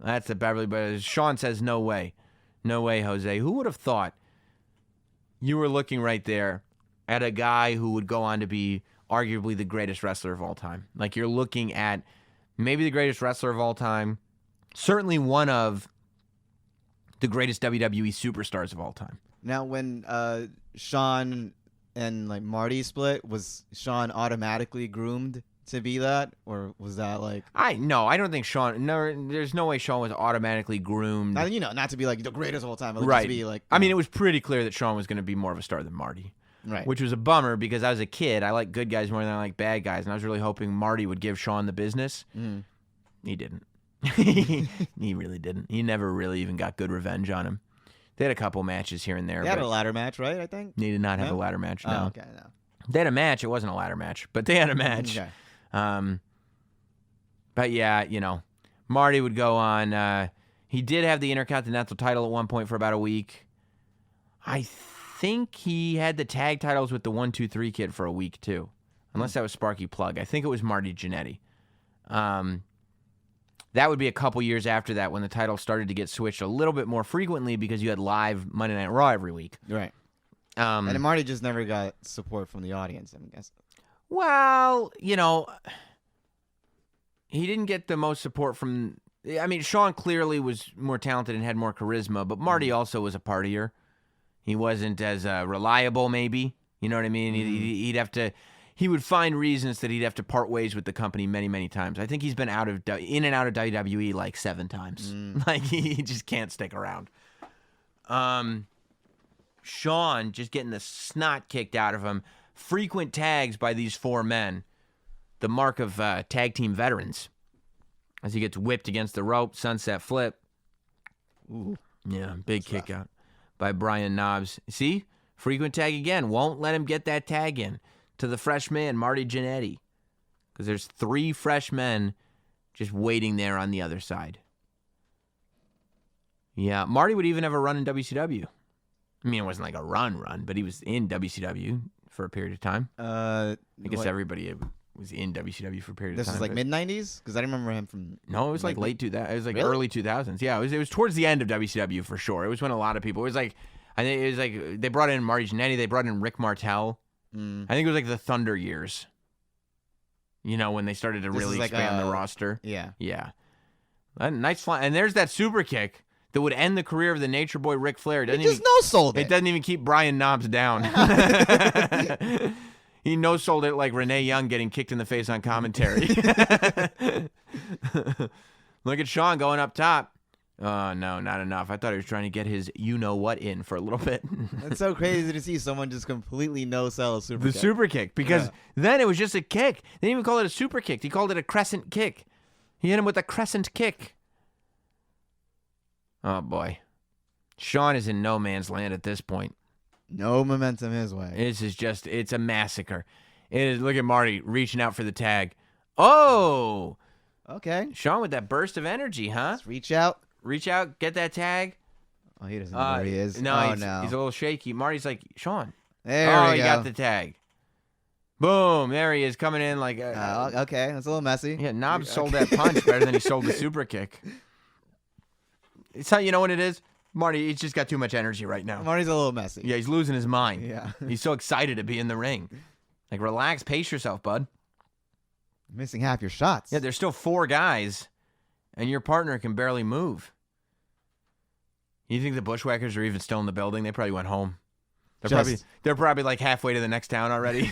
That's the Beverly Brothers. Sean says, no way. No way, Jose. Who would have thought you were looking right there at a guy who would go on to be arguably the greatest wrestler of all time? Like, you're looking at maybe the greatest wrestler of all time, certainly one of the greatest WWE superstars of all time. Now, when Sean and like Marty split, was Sean automatically groomed to be that, or was that like? I don't think Sean. No, there's no way Sean was automatically groomed. Not to be like the greatest of all time, but right? Just to be like. I mean, it was pretty clear that Sean was going to be more of a star than Marty. Right. Which was a bummer because I was a kid. I like good guys more than I like bad guys, and I was really hoping Marty would give Sean the business. Mm. He didn't. He really didn't. He never really even got good revenge on him. They had a couple matches here and there. They had a ladder match, right? I think. They did not have a ladder match. No. Oh, okay. No. They had a match. It wasn't a ladder match, but they had a match. Okay. But yeah, Marty would go on. He did have the Intercontinental title at one point for about a week. I think he had the tag titles with the 1-2-3 Kid for a week too, unless that was Sparky Plug. I think it was Marty Jannetty. That would be a couple years after that when the title started to get switched a little bit more frequently because you had live Monday Night Raw every week. Right. And then Marty just never got support from the audience, I'm guessing. Well, he didn't get the most support from. I mean, Sean clearly was more talented and had more charisma, but Marty also was a partier. He wasn't as reliable, maybe. You know what I mean? He'd have to. He would find reasons that he'd have to part ways with the company many, many times. I think he's been in and out of WWE like 7 times. Like, he just can't stick around. Sean just getting the snot kicked out of him. Frequent tags by these 4 men. The mark of tag team veterans. As he gets whipped against the rope, sunset flip. Ooh. Yeah, big kick out by Brian Knobs. See? Frequent tag again. Won't let him get that tag in. To the fresh man, Marty Jannetty. Because there's 3 fresh men just waiting there on the other side. Yeah, Marty would even have a run in WCW. I mean, it wasn't like a run, but he was in WCW for a period of time. I guess everybody was in WCW for a period This of time. was like but- mid-90s? Because I remember him from... No, it was like late 2000s. It was like Really? early 2000s. Yeah, it was towards the end of WCW for sure. It was when a lot of people. It was like I think it was like they brought in Marty Jannetty. They brought in Rick Martel. I think it was like the Thunder years. You know, when they started to This really is like expand the a- roster. Yeah. Yeah. Nice fly. And there's that super kick that would end the career of the Nature Boy Ric Flair. It He doesn't just even, no-sold it it. doesn't even keep Brian Knobs down. He no-sold it like Renee Young getting kicked in the face on commentary. Look at Sean going up top. Oh, no, not enough. I thought he was trying to get his you-know-what in for a little bit. It's so crazy to see someone just completely no-sell a super The kick. super kick, because Yeah. then it was just a kick. They didn't even call it a super kick. He called it a crescent kick. He hit him with a crescent kick. Oh, boy. Sean is in no man's land at this point. No momentum his way. This is just, it's a massacre. It is, look at Marty reaching out for the tag. Oh! Okay. Sean with that burst of energy, huh? Let's reach out. Reach out, get that tag. Oh, he doesn't know where he is. No, oh, he's, no. he's a little shaky. Marty's like, Sean. There Oh, we he go. got the tag. Boom, there he is coming in like Okay, that's a little messy. yeah, Knobs sold that punch better than he sold the super kick. It's how you know what it is? Marty, he's just got too much energy right now. Marty's a little messy. Yeah, he's losing his mind. Yeah. He's so excited to be in the ring. Like, relax, pace yourself, bud. Missing half your shots. Yeah, there's still 4 guys, and your partner can barely move. You think the Bushwhackers are even still in the building? They probably went home. They're probably like halfway to the next town already.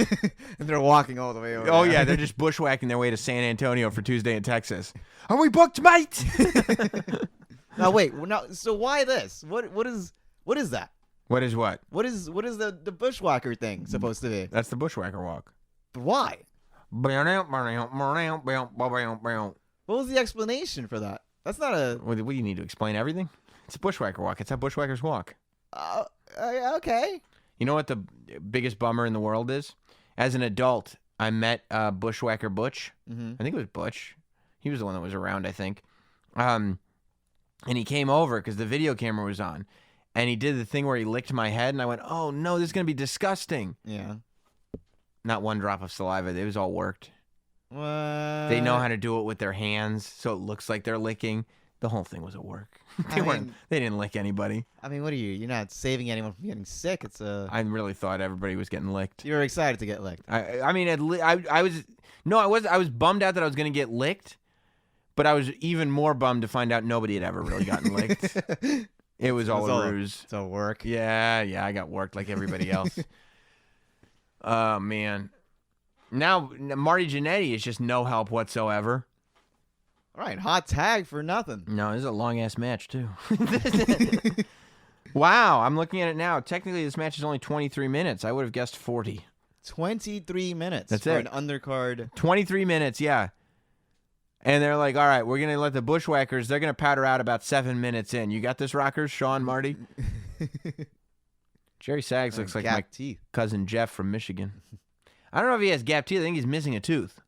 And they're walking all the way over. Oh there. yeah, they're just bushwhacking their way to San Antonio for Tuesday in Texas. Are we booked, mate? Now wait. Now, so why this? What is that? What is what? What is the bushwhacker thing supposed to be? That's the bushwhacker walk. Why? What What was the explanation for that? That's not a. do you need to explain everything? It's a bushwhacker walk. It's how bushwhackers walk. Okay. You know what the biggest bummer in the world is? As an adult, I met Bushwhacker Butch. Mm-hmm. I think it was Butch. He was the one that was around, I think. And he came over because the video camera was on. And he did the thing where he licked my head. And I went, oh, no, this is going to be disgusting. Yeah. Not one drop of saliva. It was all worked. What? They know how to do it with their hands, so it looks like they're licking. The whole thing was a work. They didn't lick anybody. I mean, what are you? You're not saving anyone from getting sick. It's a. I really thought everybody was getting licked. You were excited to get licked. I mean, I was bummed out that I was going to get licked, but I was even more bummed to find out nobody had ever really gotten licked. It was all a ruse. It's a work. Yeah, I got worked like everybody else. Oh, man. Now, Marty Jannetty is just no help whatsoever. All right, hot tag for nothing. No, this is a long-ass match, too. Wow, I'm looking at it now. Technically, this match is only 23 minutes. I would have guessed 40. 23 minutes. That's for it. an undercard. 23 minutes, yeah. And they're like, all right, we're going to let the Bushwhackers, they're going to powder out about 7 minutes in. You got this, Rockers? Sean, Marty? Jerry Sags looks like my teeth. cousin Jeff from Michigan. I don't know if he has gap teeth. I think he's missing a tooth.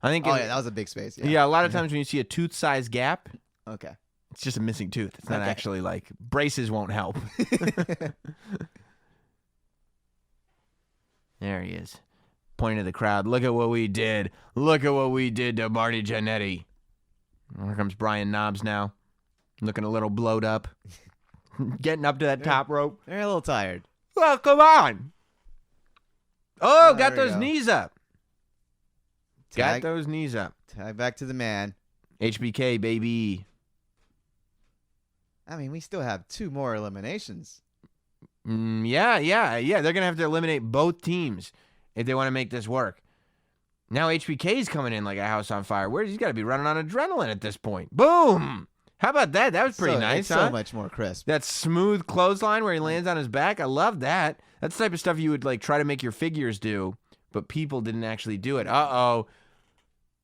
I think. Oh yeah, that was a big space. Yeah. Yeah, a lot of times when you see a tooth-size gap, Okay. it's just a missing tooth. It's not Okay. actually like braces won't help. There he is, pointing to the crowd. Look at what we did. Look at what we did to Marty Jannetty. Here comes Brian Knobs now, looking a little blowed up, getting up to that top rope. They're a little tired. Well, come on. Oh, Oh, got there we those go. knees up. Tag. Got those knees up. Tag back to the man. HBK, baby. I mean, we still have 2 more eliminations. Yeah. They're going to have to eliminate both teams if they want to make this work. Now HBK's coming in like a house on fire. He's got to be running on adrenaline at this point. Boom! How about that? That was pretty nice, it's huh? so much more crisp. That smooth clothesline where he lands on his back. I love that. That's the type of stuff you would like try to make your figures do, but people didn't actually do it. Uh-oh.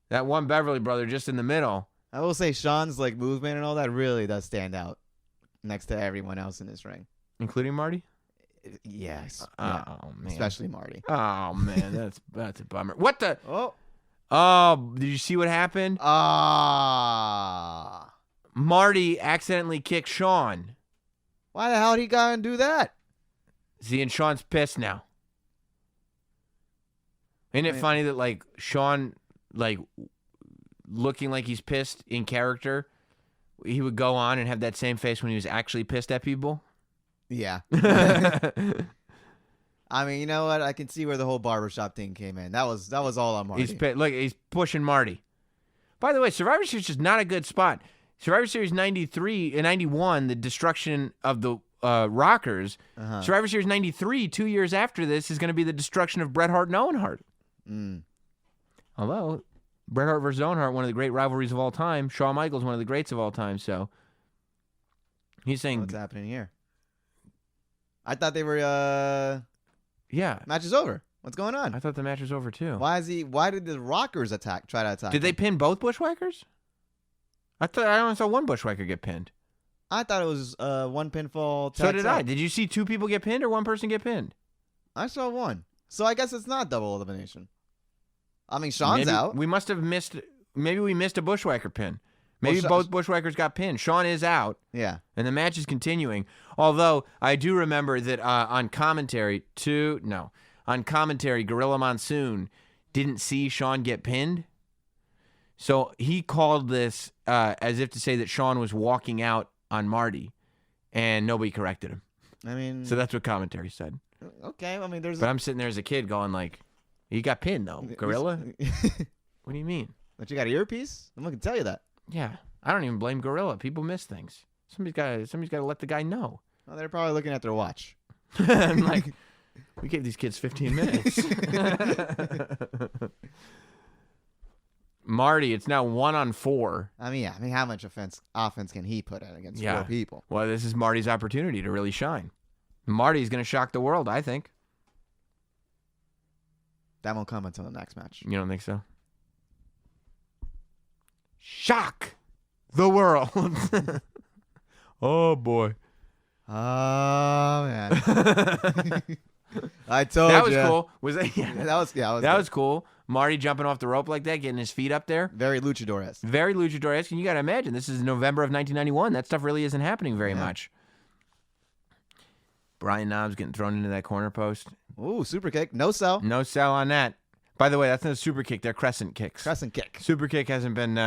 That one Beverly brother just in the middle. I will say Sean's like movement and all that really does stand out next to everyone else in this ring. Including Marty? Yes. Yeah. Oh, man. Especially Marty. Oh, man. That's a bummer. What the? Oh. Oh, did you see what happened? Ah. Marty accidentally kicked Sean. Why the hell did he go and do that? See, and Sean's pissed now. Isn't it funny that, like, Shawn, like, looking like he's pissed in character, he would go on and have that same face when he was actually pissed at people? Yeah. I mean, you know what? I can see where the whole barbershop thing came in. That was all on Marty. He's pushing Marty. By the way, Survivor Series is not a good spot. Survivor Series 93 and 91, the destruction of the Rockers. Survivor Series 93, 2 years after this, is going to be the destruction of Bret Hart and Owen Hart. Although, Bret Hart versus Owen Hart, one of the great rivalries of all time. Shawn Michaels, one of the greats of all time. So, he's saying... What's happening here? I thought they were... Yeah. Match is over. What's going on? I thought the match was over, too. Why did the Rockers try to attack Did they pin both Bushwhackers? I only saw one Bushwhacker get pinned. I thought it was one pinfall. So did I. Did you see two people get pinned or one person get pinned? I saw one. So I guess it's not double elimination. I mean, Shawn's out. We must have missed... Maybe we missed a Bushwhacker pin. Maybe both Bushwhackers got pinned. Shawn is out. Yeah. And the match is continuing. Although, I do remember that on commentary, Gorilla Monsoon didn't see Shawn get pinned. So he called this as if to say that Shawn was walking out on Marty, and nobody corrected him. I mean... So that's what commentary said. Okay, I mean, there's... But I'm sitting there as a kid going like, he got pinned, though. Gorilla? What do you mean? But you got an earpiece? I'm going to tell you that. Yeah. I don't even blame Gorilla. People miss things. Somebody's got to let the guy know. Well, they're probably looking at their watch. I'm like, we gave these kids 15 minutes. Marty, it's now 1-on-4. I mean, how much offense can he put in against four people? Well, this is Marty's opportunity to really shine. Marty's going to shock the world, I think. That won't come until the next match. You don't think so? Shock the world. Oh, boy. Oh, man. I told you. That was cool. Was that? Yeah. That was cool. Marty jumping off the rope like that, getting his feet up there. Very luchador-esque. Very luchador-esque. And you got to imagine, this is November of 1991. That stuff really isn't happening very much. Brian Knobbs getting thrown into that corner post. Ooh, super kick. No sell. No sell on that. By the way, that's not a super kick. They're crescent kicks. Crescent kick. Super kick hasn't been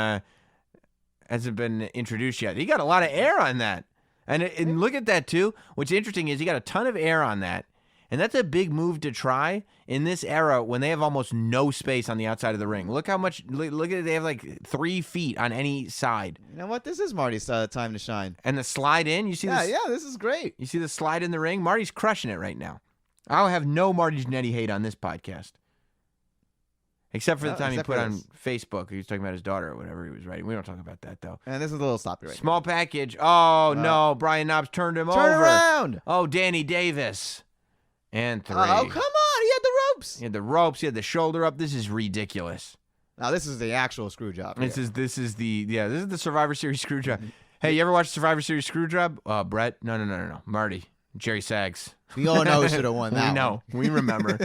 introduced yet. He got a lot of air on that. And look at that, too. What's interesting is he got a ton of air on that. And that's a big move to try in this era when they have almost no space on the outside of the ring. Look how much, look at it, they have like 3 feet on any side. You know what? This is Marty's time to shine. And the slide in, you see this? Yeah, this is great. You see the slide in the ring? Marty's crushing it right now. I'll have no Marty Jannetty hate on this podcast. Except for the time he put on Facebook. He was talking about his daughter or whatever he was writing. We don't talk about that, though. And this is a little sloppy right Small package. Oh, no. Brian Knobbs turned him over. Turn around. Oh, Danny Davis. And 3. Oh, come on. He had the ropes. He had the ropes. He had the shoulder up. This is ridiculous. Now, this is the actual screw job. This is the Survivor Series screw job. Hey, you ever watch Survivor Series screw job? Brett? No. Marty. Jerry Sags. We all know who should have won that. We know. We remember.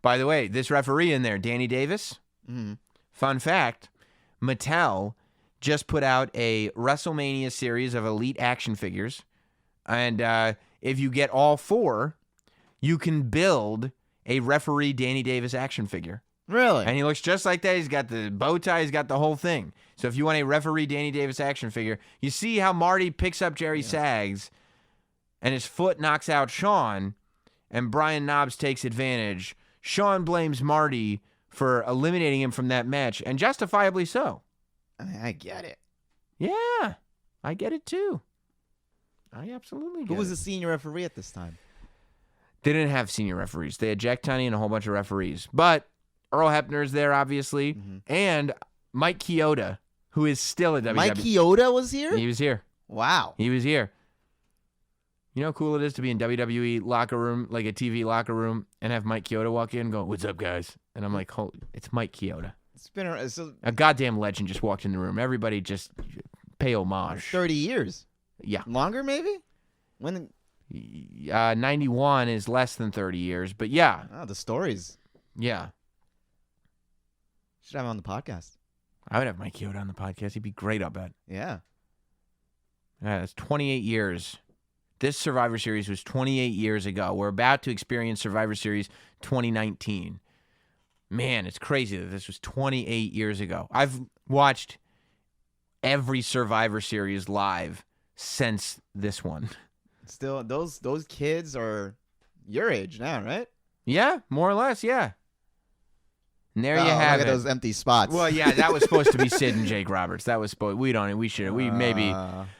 By the way, this referee in there, Danny Davis. Mm-hmm. Fun fact, Mattel just put out a WrestleMania series of elite action figures. And if you get all 4, you can build a referee Danny Davis action figure. Really? And he looks just like that. He's got the bow tie. He's got the whole thing. So if you want a referee Danny Davis action figure, you see how Marty picks up Jerry Sags and his foot knocks out Shawn, and Brian Knobbs takes advantage. Shawn blames Marty for eliminating him from that match, and justifiably so. I get it. Yeah, I get it too. I absolutely get it. Who was the senior referee at this time? They didn't have senior referees. They had Jack Tunney and a whole bunch of referees. But Earl Hebner's there, obviously, and Mike Chioda, who is still at WWE. Mike Chioda was here? He was here. Wow. He was here. You know how cool it is to be in WWE locker room, like a TV locker room, and have Mike Chioda walk in and go, "What's up, guys?" And I'm like, "Holy, it's Mike Chioda." It's been a goddamn legend just walked in the room. Everybody just pay homage. 30 years. Yeah. Longer, maybe? When? 91 is less than 30 years, but yeah. Oh, the stories. Yeah. Should have him on the podcast. I would have Mike Chioda on the podcast. He'd be great, I'll bet. Yeah. Yeah, that's 28 years. This Survivor Series was 28 years ago. We're about to experience Survivor Series 2019. Man, it's crazy that this was 28 years ago. I've watched every Survivor Series live since this one. Still, those kids are your age now, right? Yeah, more or less, yeah. And there you Look have at it. those empty spots. Well, yeah, that was supposed to be Sid and Jake Roberts. That was supposed. We maybe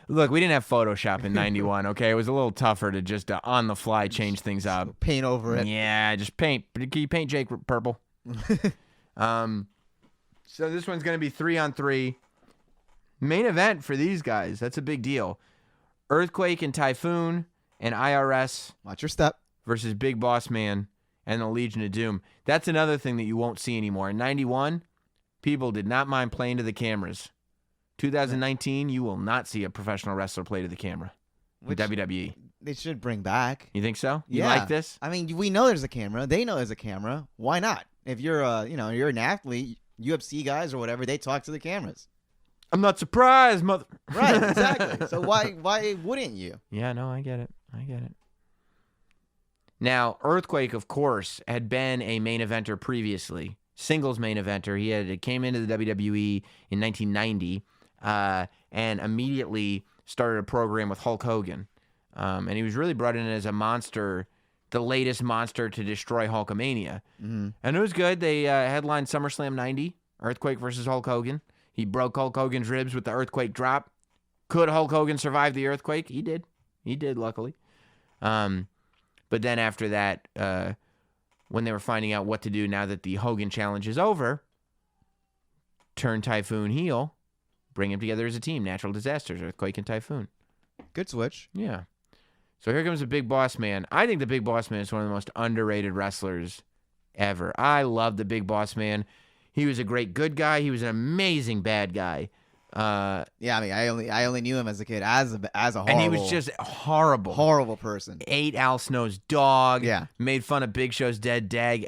look. We didn't have Photoshop in '91. Okay, it was a little tougher to just on the fly change things up. Paint over it. Yeah, just paint. Can you paint Jake purple? So this one's gonna be 3-on-3. Main event for these guys. That's a big deal. Earthquake and Typhoon and IRS Watch your step. versus Big Boss Man and the Legion of Doom. That's another thing that you won't see anymore. In 91, people did not mind playing to the cameras. 2019, you will not see a professional wrestler play to the camera in WWE. They should bring back. You think so? You Yeah. like this? I mean, we know there's a camera. They know there's a camera. Why not? If you're you're an athlete, UFC guys or whatever, they talk to the cameras. I'm not surprised, mother. Right, exactly. So why wouldn't you? Yeah, no, I get it. Now, Earthquake, of course, had been a main eventer previously, singles main eventer. He came into the WWE in 1990 and immediately started a program with Hulk Hogan. And he was really brought in as a monster, the latest monster to destroy Hulkamania. Mm-hmm. And it was good. They headlined SummerSlam 90, Earthquake versus Hulk Hogan. He broke Hulk Hogan's ribs with the Earthquake drop. Could Hulk Hogan survive the Earthquake? He did. He did, luckily. But then after that, when they were finding out what to do now that the Hogan challenge is over, turn Typhoon heel, bring them together as a team. Natural disasters, Earthquake and Typhoon. Good switch. Yeah. So here comes the Big Boss Man. I think the Big Boss Man is one of the most underrated wrestlers ever. I love the Big Boss Man. He was a great good guy. He was an amazing bad guy. Yeah, I mean, I only knew him as a kid as a horrible, and he was just horrible person. Ate Al Snow's dog. Yeah. Made fun of Big Show's dead dad,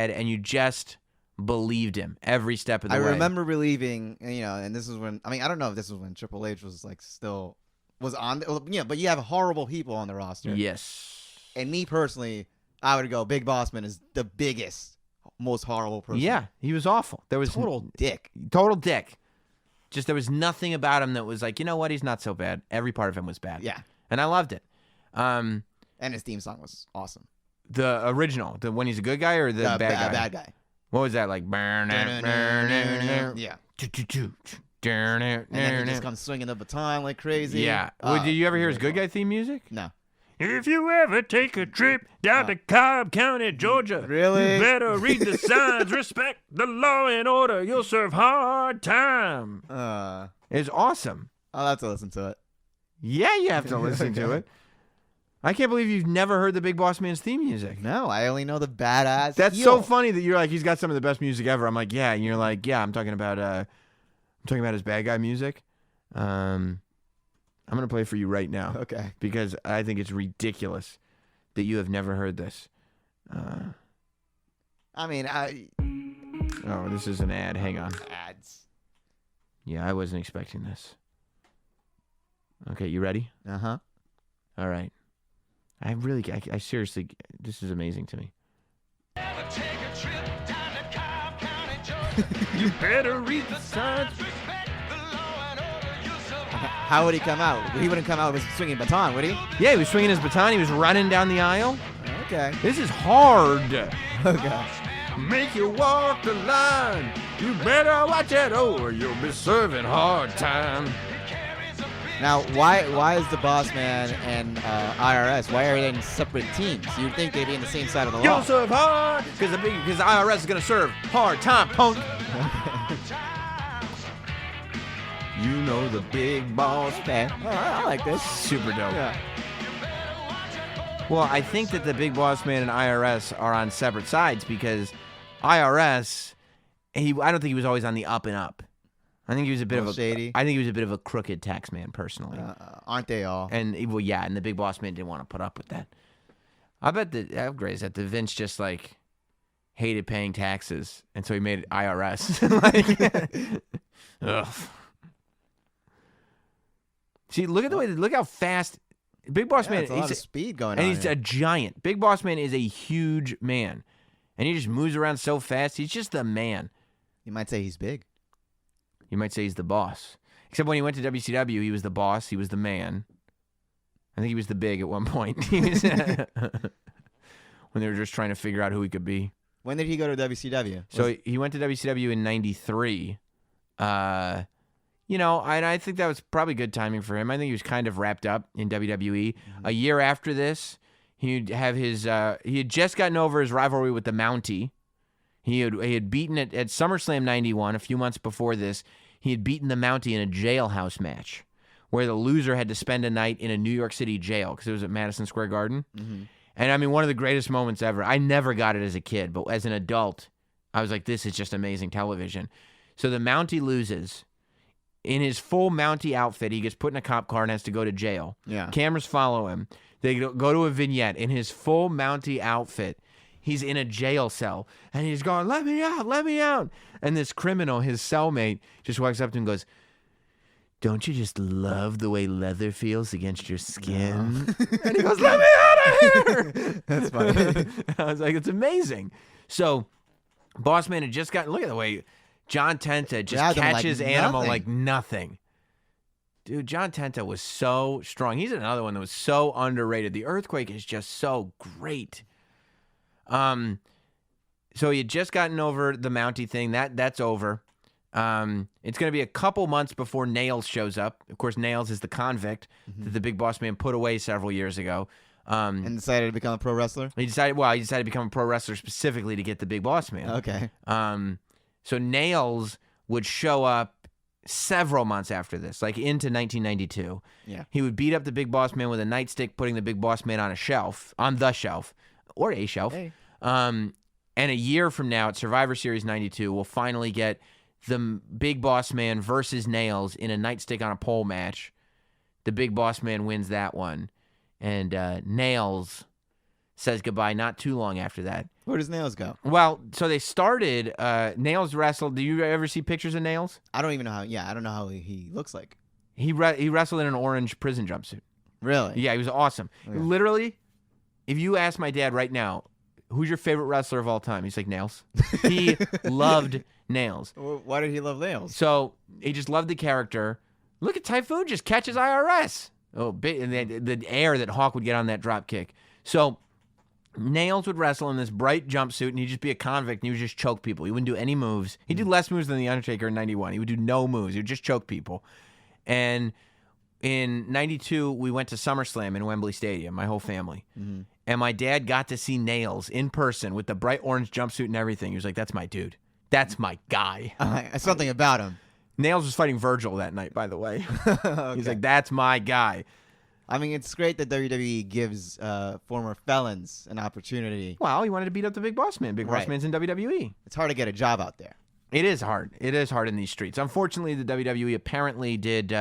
and you just believed him every step of the way. I remember believing, and this is when I don't know if this was when Triple H was like still was on. But you have horrible people on the roster. Yes. And me personally, I would go Big Boss Man is the biggest, most horrible person. Yeah, he was awful. There was Total dick. Just there was nothing about him that was like, you know what, he's not so bad. Every part of him was bad. Yeah. And I loved it. And his theme song was awesome. The original, the when he's a good guy or the bad guy? Bad guy. What was that like? Yeah. And And then he just comes swinging the baton like crazy. Yeah. Did you ever hear his good guy theme music? No. If you ever take a trip down to Cobb County, Georgia, Really? you better read the signs, respect the law and order, you'll serve hard time. It's awesome. I'll have to listen to it. Yeah, you have to listen to it. I can't believe you've never heard the Big Boss Man's theme music. No, I only know the badass. That's heel. so funny that you're like, he's got some of the best music ever. I'm like, yeah, and you're like, yeah, I'm talking about his bad guy music. I'm going to play for you right now. Okay. Because I think it's ridiculous that you have never heard this. Oh, this is an ad. Hang on. Ads. Yeah, I wasn't expecting this. Okay, you ready? Uh-huh. All right. I seriously, this is amazing to me. You better read the signs. How would he come out? He wouldn't come out with a swinging baton, would he? Yeah, he was swinging his baton. He was running down the aisle. Okay. This is hard. Okay. Make you walk the line. You better watch it or you'll be serving hard time. Now, why is the Boss Man and IRS? Why are they in separate teams? You'd think they'd be on the same side of the law. You'll serve hard because the IRS is going to serve hard time, punk. You know the Big Boss Man. Oh, I like this. Super dope. Yeah. Well, I think that the Big Boss Man and IRS are on separate sides because IRS, I don't think he was always on the up and up. I think he was a bit of a shady. I think he was a bit of a crooked tax man personally. Aren't they all? And and the Big Boss Man didn't want to put up with that. I bet the upgrade is that the Vince just like hated paying taxes, and so he made it IRS. Ugh. See, look how fast Big Boss Man. It's a lot of speed going on. And he's a giant. Big Boss Man is a huge man. And he just moves around so fast. He's just the man. You might say he's big. You might say he's the boss. Except when he went to WCW, he was the boss. He was the man. I think he was the big at one point. He was, when they were just trying to figure out who he could be. When did he go to WCW? So he went to WCW in 93. You know, and I think that was probably good timing for him. I think he was kind of wrapped up in WWE. A year after this, he'd have his. He had just gotten over his rivalry with the Mountie. He had beaten it at SummerSlam '91. A few months before this, he had beaten the Mountie in a jailhouse match, where the loser had to spend a night in a New York City jail because it was at Madison Square Garden. And I mean, one of the greatest moments ever. I never got it as a kid, but as an adult, I was like, this is just amazing television. So the Mountie loses. In his full Mountie outfit, he gets put in a cop car and has to go to jail. Yeah. Cameras follow him. They go to a vignette. In his full Mountie outfit, he's in a jail cell. And he's going, let me out, let me out. And this criminal, his cellmate, just walks up to him and goes, don't you just love the way leather feels against your skin? No. And he goes, let me out of here. That's funny. I was like, it's amazing. So Bossman had just gotten, look at the way John Tenta just catches animal like nothing. Dude, John Tenta was so strong. He's another one that was so underrated. The Earthquake is just so great. So he had just gotten over the Mountie thing. That's over. It's going to be a couple months before Nails shows up. Of course, Nails is the convict that the Big Boss Man put away several years ago. And decided to become a pro wrestler? He decided to become a pro wrestler specifically to get the Big Boss Man. Okay. So Nails would show up several months after this, like into 1992. Yeah. He would beat up the Big Boss Man with a nightstick, putting the Big Boss Man on the shelf, or a shelf. Hey. And a year from now at Survivor Series 92, we'll finally get the Big Boss Man versus Nails in a nightstick on a pole match. The Big Boss Man wins that one. And Nails says goodbye not too long after that. Where does Nails go? Well, so they started, Nails wrestled. Do you ever see pictures of Nails? I don't even know how, I don't know how he looks like. He wrestled in an orange prison jumpsuit. Really? Yeah, he was awesome. Okay. Literally, if you ask my dad right now, who's your favorite wrestler of all time? He's like, Nails. He loved Nails. Why did he love Nails? So he just loved the character. Look at Typhoon just catches IRS. Oh, and the air that Hawk would get on that drop kick. So Nails would wrestle in this bright jumpsuit, and he'd just be a convict, and he would just choke people. He wouldn't do any moves. He'd do less moves than The Undertaker in 91. He would do no moves. He would just choke people. And in 92, we went to SummerSlam in Wembley Stadium, my whole family. And my dad got to see Nails in person with the bright orange jumpsuit and everything. He was like, that's my dude. That's my guy. Something about him. Nails was fighting Virgil that night, by the way. Okay. He's like, that's my guy. I mean, it's great that WWE gives former felons an opportunity. Well, he wanted to beat up the Big Boss Man. Big Boss Man's in WWE. It's hard to get a job out there. It is hard. It is hard in these streets. Unfortunately, the WWE apparently did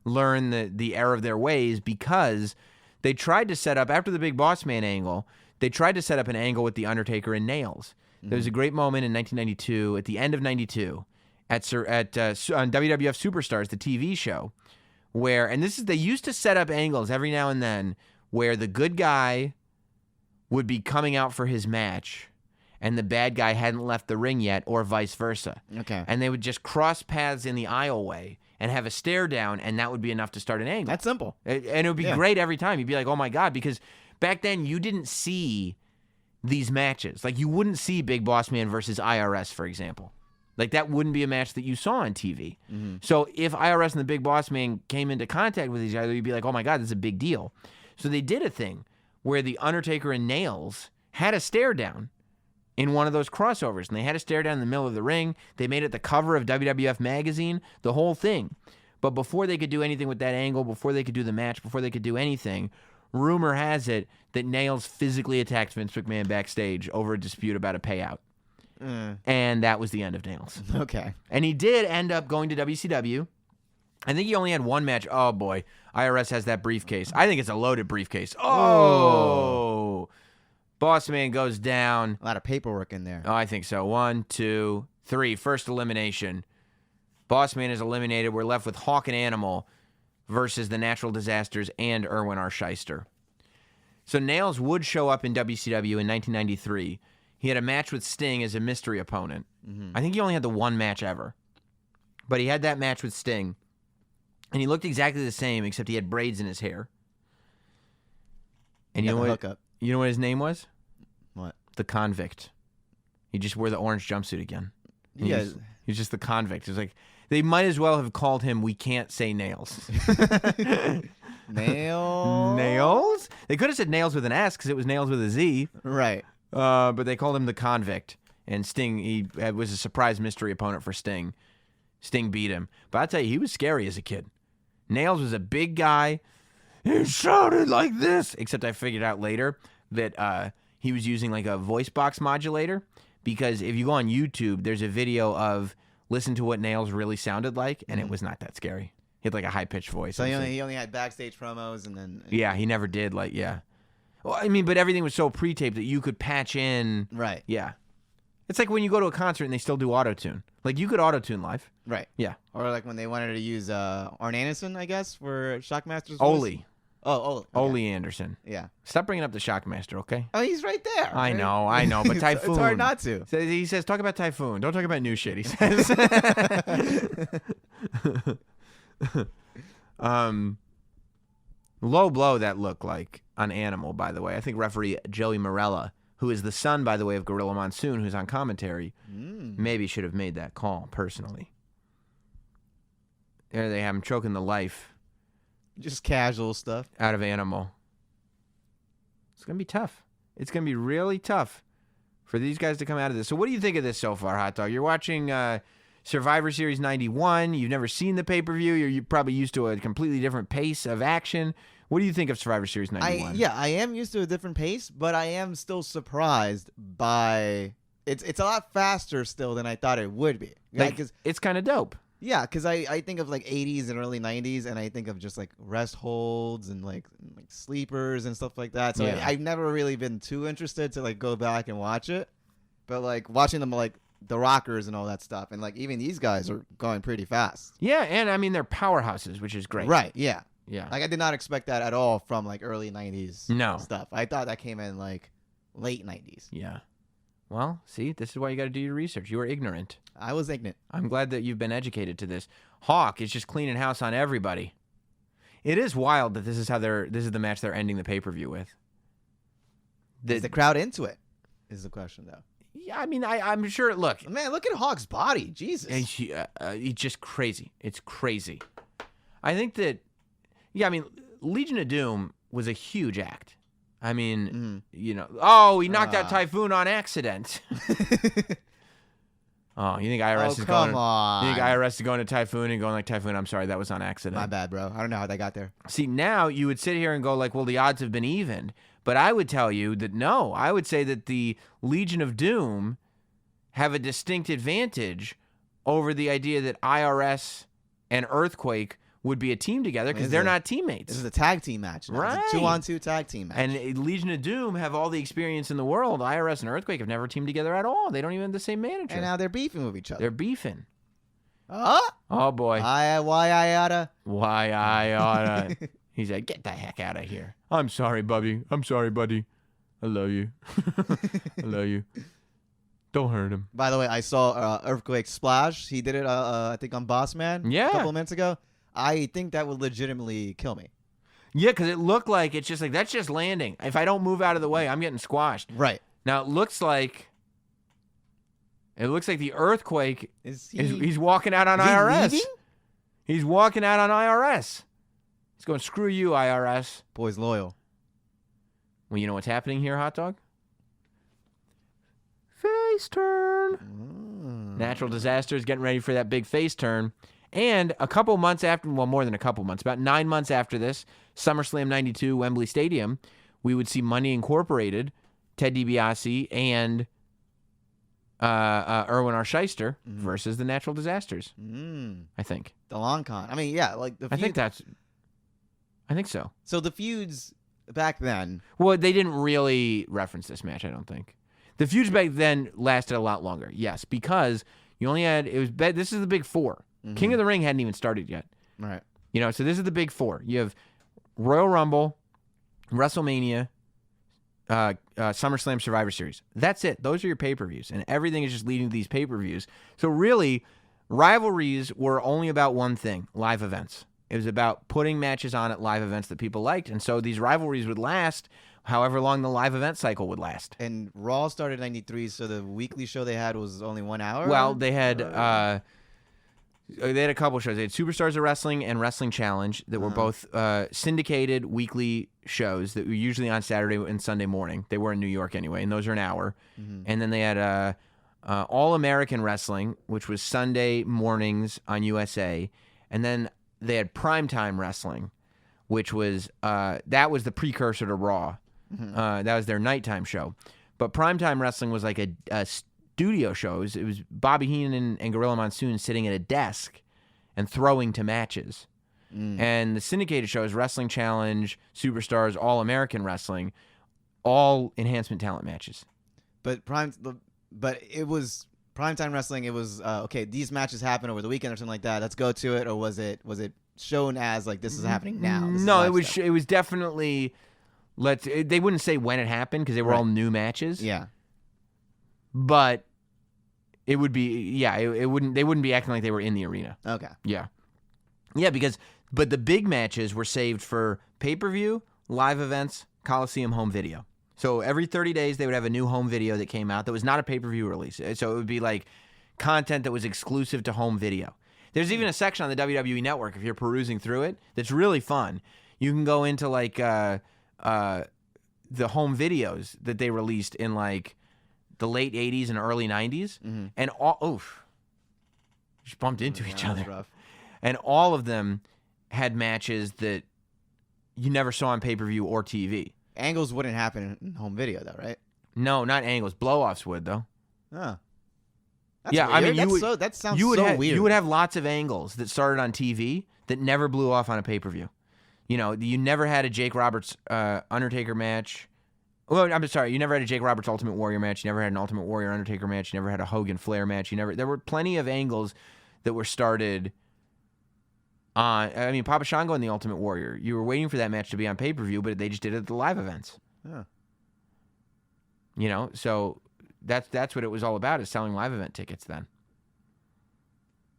learn the error of their ways, because they tried to set up, after the Big Boss Man angle, they tried to set up an angle with The Undertaker and Nails. There was a great moment in 1992, at the end of 92, on WWF Superstars, the TV show, where, and they used to set up angles every now and then where the good guy would be coming out for his match and the bad guy hadn't left the ring yet, or vice versa. Okay. And they would just cross paths in the aisleway and have a stare down, and that would be enough to start an angle. That's simple. And it would be great every time. You'd be like, oh my God, because back then you didn't see these matches. Like, you wouldn't see Big Boss Man versus IRS, for example. Like, that wouldn't be a match that you saw on TV. So if IRS and the Big Boss Man came into contact with each other, you'd be like, oh my God, this is a big deal. So they did a thing where the Undertaker and Nails had a stare down in one of those crossovers, and they had a stare down in the middle of the ring. They made it the cover of WWF magazine, the whole thing. But before they could do anything with that angle, before they could do the match, before they could do anything, rumor has it that Nails physically attacked Vince McMahon backstage over a dispute about a payout. And that was the end of Nails. Okay. And he did end up going to WCW. I think he only had one match. Oh, boy. IRS has that briefcase. I think it's a loaded briefcase. Oh! Boss Man goes down. A lot of paperwork in there. Oh, I think so. 1, 2, 3. First elimination. Boss Man is eliminated. We're left with Hawk and Animal versus the Natural Disasters and Erwin R. Shyster. So Nails would show up in WCW in 1993. He had a match with Sting as a mystery opponent. Mm-hmm. I think he only had the one match ever. But he had that match with Sting. And he looked exactly the same, except he had braids in his hair. And you know what his name was? What? The Convict. He just wore the orange jumpsuit again. And Yeah. He's just the Convict. It's like, they might as well have called him We Can't Say Nails. Nails? They could have said Nails with an S because it was Nails with a Z. Right. But they called him the Convict. And Sting, he was a surprise mystery opponent for Sting. Sting beat him. But I'll tell you, he was scary as a kid. Nails was a big guy. He shouted like this. Except I figured out later that he was using like a voice box modulator. Because if you go on YouTube, there's a video of listen to what Nails really sounded like, and it was not that scary. He had like a high-pitched voice. So he only had backstage promos and then... Yeah, he never did, like, yeah. Well, I mean, but everything was so pre-taped that you could patch in... Right. Yeah. It's like when you go to a concert and they still do auto-tune. Like, you could auto-tune live. Right. Yeah. Or like when they wanted to use Arn Anderson, I guess, for Shockmaster's voice. Ole. Oh, Ole. Ole Anderson. Yeah. Stop bringing up the Shockmaster, okay? Oh, he's right there. I know, but Typhoon. It's hard not to. He says, talk about Typhoon. Don't talk about new shit, he says. Low blow that looked like on Animal, by the way. I think referee Joey Morella, who is the son, by the way, of Gorilla Monsoon, who's on commentary, maybe should have made that call, personally. There they have him choking the life Just casual stuff. out of Animal. It's going to be tough. It's going to be really tough for these guys to come out of this. So what do you think of this so far, Hot Dog? You're watching Survivor Series 91. You've never seen the pay-per-view. You're probably used to a completely different pace of action. What do you think of Survivor Series 91? I am used to a different pace, but I am still surprised by... It's a lot faster still than I thought it would be. Like, it's kind of dope. Yeah, because I think of like 80s and early 90s, and I think of just like rest holds and like sleepers and stuff like that. So Yeah. I've never really been too interested to like go back and watch it. But like watching them like the Rockers and all that stuff, and like even these guys are going pretty fast. Yeah, and I mean, they're powerhouses, which is great. Right, yeah. Yeah. Like I did not expect that at all from like early 90s No. stuff. I thought that came in like late 90s. Yeah. Well, see, this is why you got to do your research. You are ignorant. I was ignorant. I'm glad that you've been educated to this. Hawk is just cleaning house on everybody. It is wild that this is the match they're ending the pay-per-view with. Is the crowd into it? Is the question though. Yeah, I mean, I'm sure. Look, Man, look at Hawk's body. Jesus. he's just crazy. It's crazy. I think that, yeah, I mean, Legion of Doom was a huge act. I mean, you know, he knocked out Typhoon on accident. Oh, you think IRS is going? Come on. You think IRS is going to Typhoon and going like, Typhoon, I'm sorry, that was on accident. My bad, bro. I don't know how they got there. See, now you would sit here and go like, well, the odds have been evened. But I would tell you that no. I would say that the Legion of Doom have a distinct advantage over the idea that IRS and Earthquake would be a team together because they're not teammates. This is a tag team match. Now. Right. It's a 2-on-2 tag team match. And Legion of Doom have all the experience in the world. IRS and Earthquake have never teamed together at all. They don't even have the same manager. And now they're beefing with each other. They're beefing. Oh boy. why I oughta? Why I oughta. He's like, get the heck out of here. I'm sorry, Bubby. I'm sorry, buddy. I love you. I love you. Don't hurt him. By the way, I saw Earthquake Splash. He did it, I think, on Boss Man Yeah. a couple of minutes ago. I think that would legitimately kill me. Yeah, because it looked like it's just like, that's just landing. If I don't move out of the way, I'm getting squashed. Right. Now, it looks like the Earthquake he's walking out on Is he IRS. leaving? He's walking out on IRS. He's going, screw you, IRS. Boy's loyal. Well, you know what's happening here, Hot Dog? Face turn. Natural Disasters getting ready for that big face turn. And a couple months after, well, more than a couple months, about 9 months after this, SummerSlam 92, Wembley Stadium, we would see Money Incorporated, Ted DiBiase, and Erwin R. Shyster versus the Natural Disasters. I think. The long con. I mean, yeah, like the feud. I think so. So the feuds back then. Well, they didn't really reference this match, I don't think. The feuds back then lasted a lot longer, yes, because you only had, this is the big four. King of the Ring hadn't even started yet. Right. You know, so this is the big four. You have Royal Rumble, WrestleMania, SummerSlam Survivor Series. That's it. Those are your pay-per-views, and everything is just leading to these pay-per-views. So really, rivalries were only about one thing: live events. It was about putting matches on at live events that people liked, and so these rivalries would last however long the live event cycle would last. And Raw started in 93, so the weekly show they had was only 1 hour? Well, they had a couple shows. They had Superstars of Wrestling and Wrestling Challenge that were both syndicated weekly shows that were usually on Saturday and Sunday morning. They were in New York anyway, and those are an hour. And then they had All American Wrestling, which was Sunday mornings on USA, and then they had Primetime Wrestling, which was that was the precursor to Raw. That was their nighttime show. But Primetime Wrestling was like a studio show. It was Bobby Heenan and Gorilla Monsoon sitting at a desk and throwing to matches. And the syndicated shows, Wrestling Challenge, Superstars, All American Wrestling, all enhancement talent matches. But it was Primetime Wrestling. It was okay. These matches happen over the weekend or something like that. Let's go to it. Or was it shown as like this is happening now? No, it was definitely they wouldn't say when it happened because they were all new matches. Yeah. But it would be they wouldn't be acting like they were in the arena. Okay. Yeah, but the big matches were saved for pay-per-view, live events, Coliseum home video. So every 30 days they would have a new home video that came out that was not a pay-per-view release. So it would be like content that was exclusive to home video. There's even a section on the WWE Network, if you're perusing through it, that's really fun. You can go into like the home videos that they released in like the late 80s and early 90s, and just bumped into each other. Rough. And all of them had matches that you never saw on pay-per-view or TV. Angles wouldn't happen in home video, though, right? No, not angles. Blow-offs would, though. Huh. That's weird. I mean, that sounds so weird. You would have lots of angles that started on TV that never blew off on a pay-per-view. You know, you never had a Jake Roberts Undertaker match. Well, I'm sorry, you never had a Jake Roberts Ultimate Warrior match. You never had an Ultimate Warrior Undertaker match. You never had a Hogan Flair match. There were plenty of angles that were started on. I mean, Papa Shango and the Ultimate Warrior. You were waiting for that match to be on pay-per-view, but they just did it at the live events. Huh. You know, so that's what it was all about, is selling live event tickets then.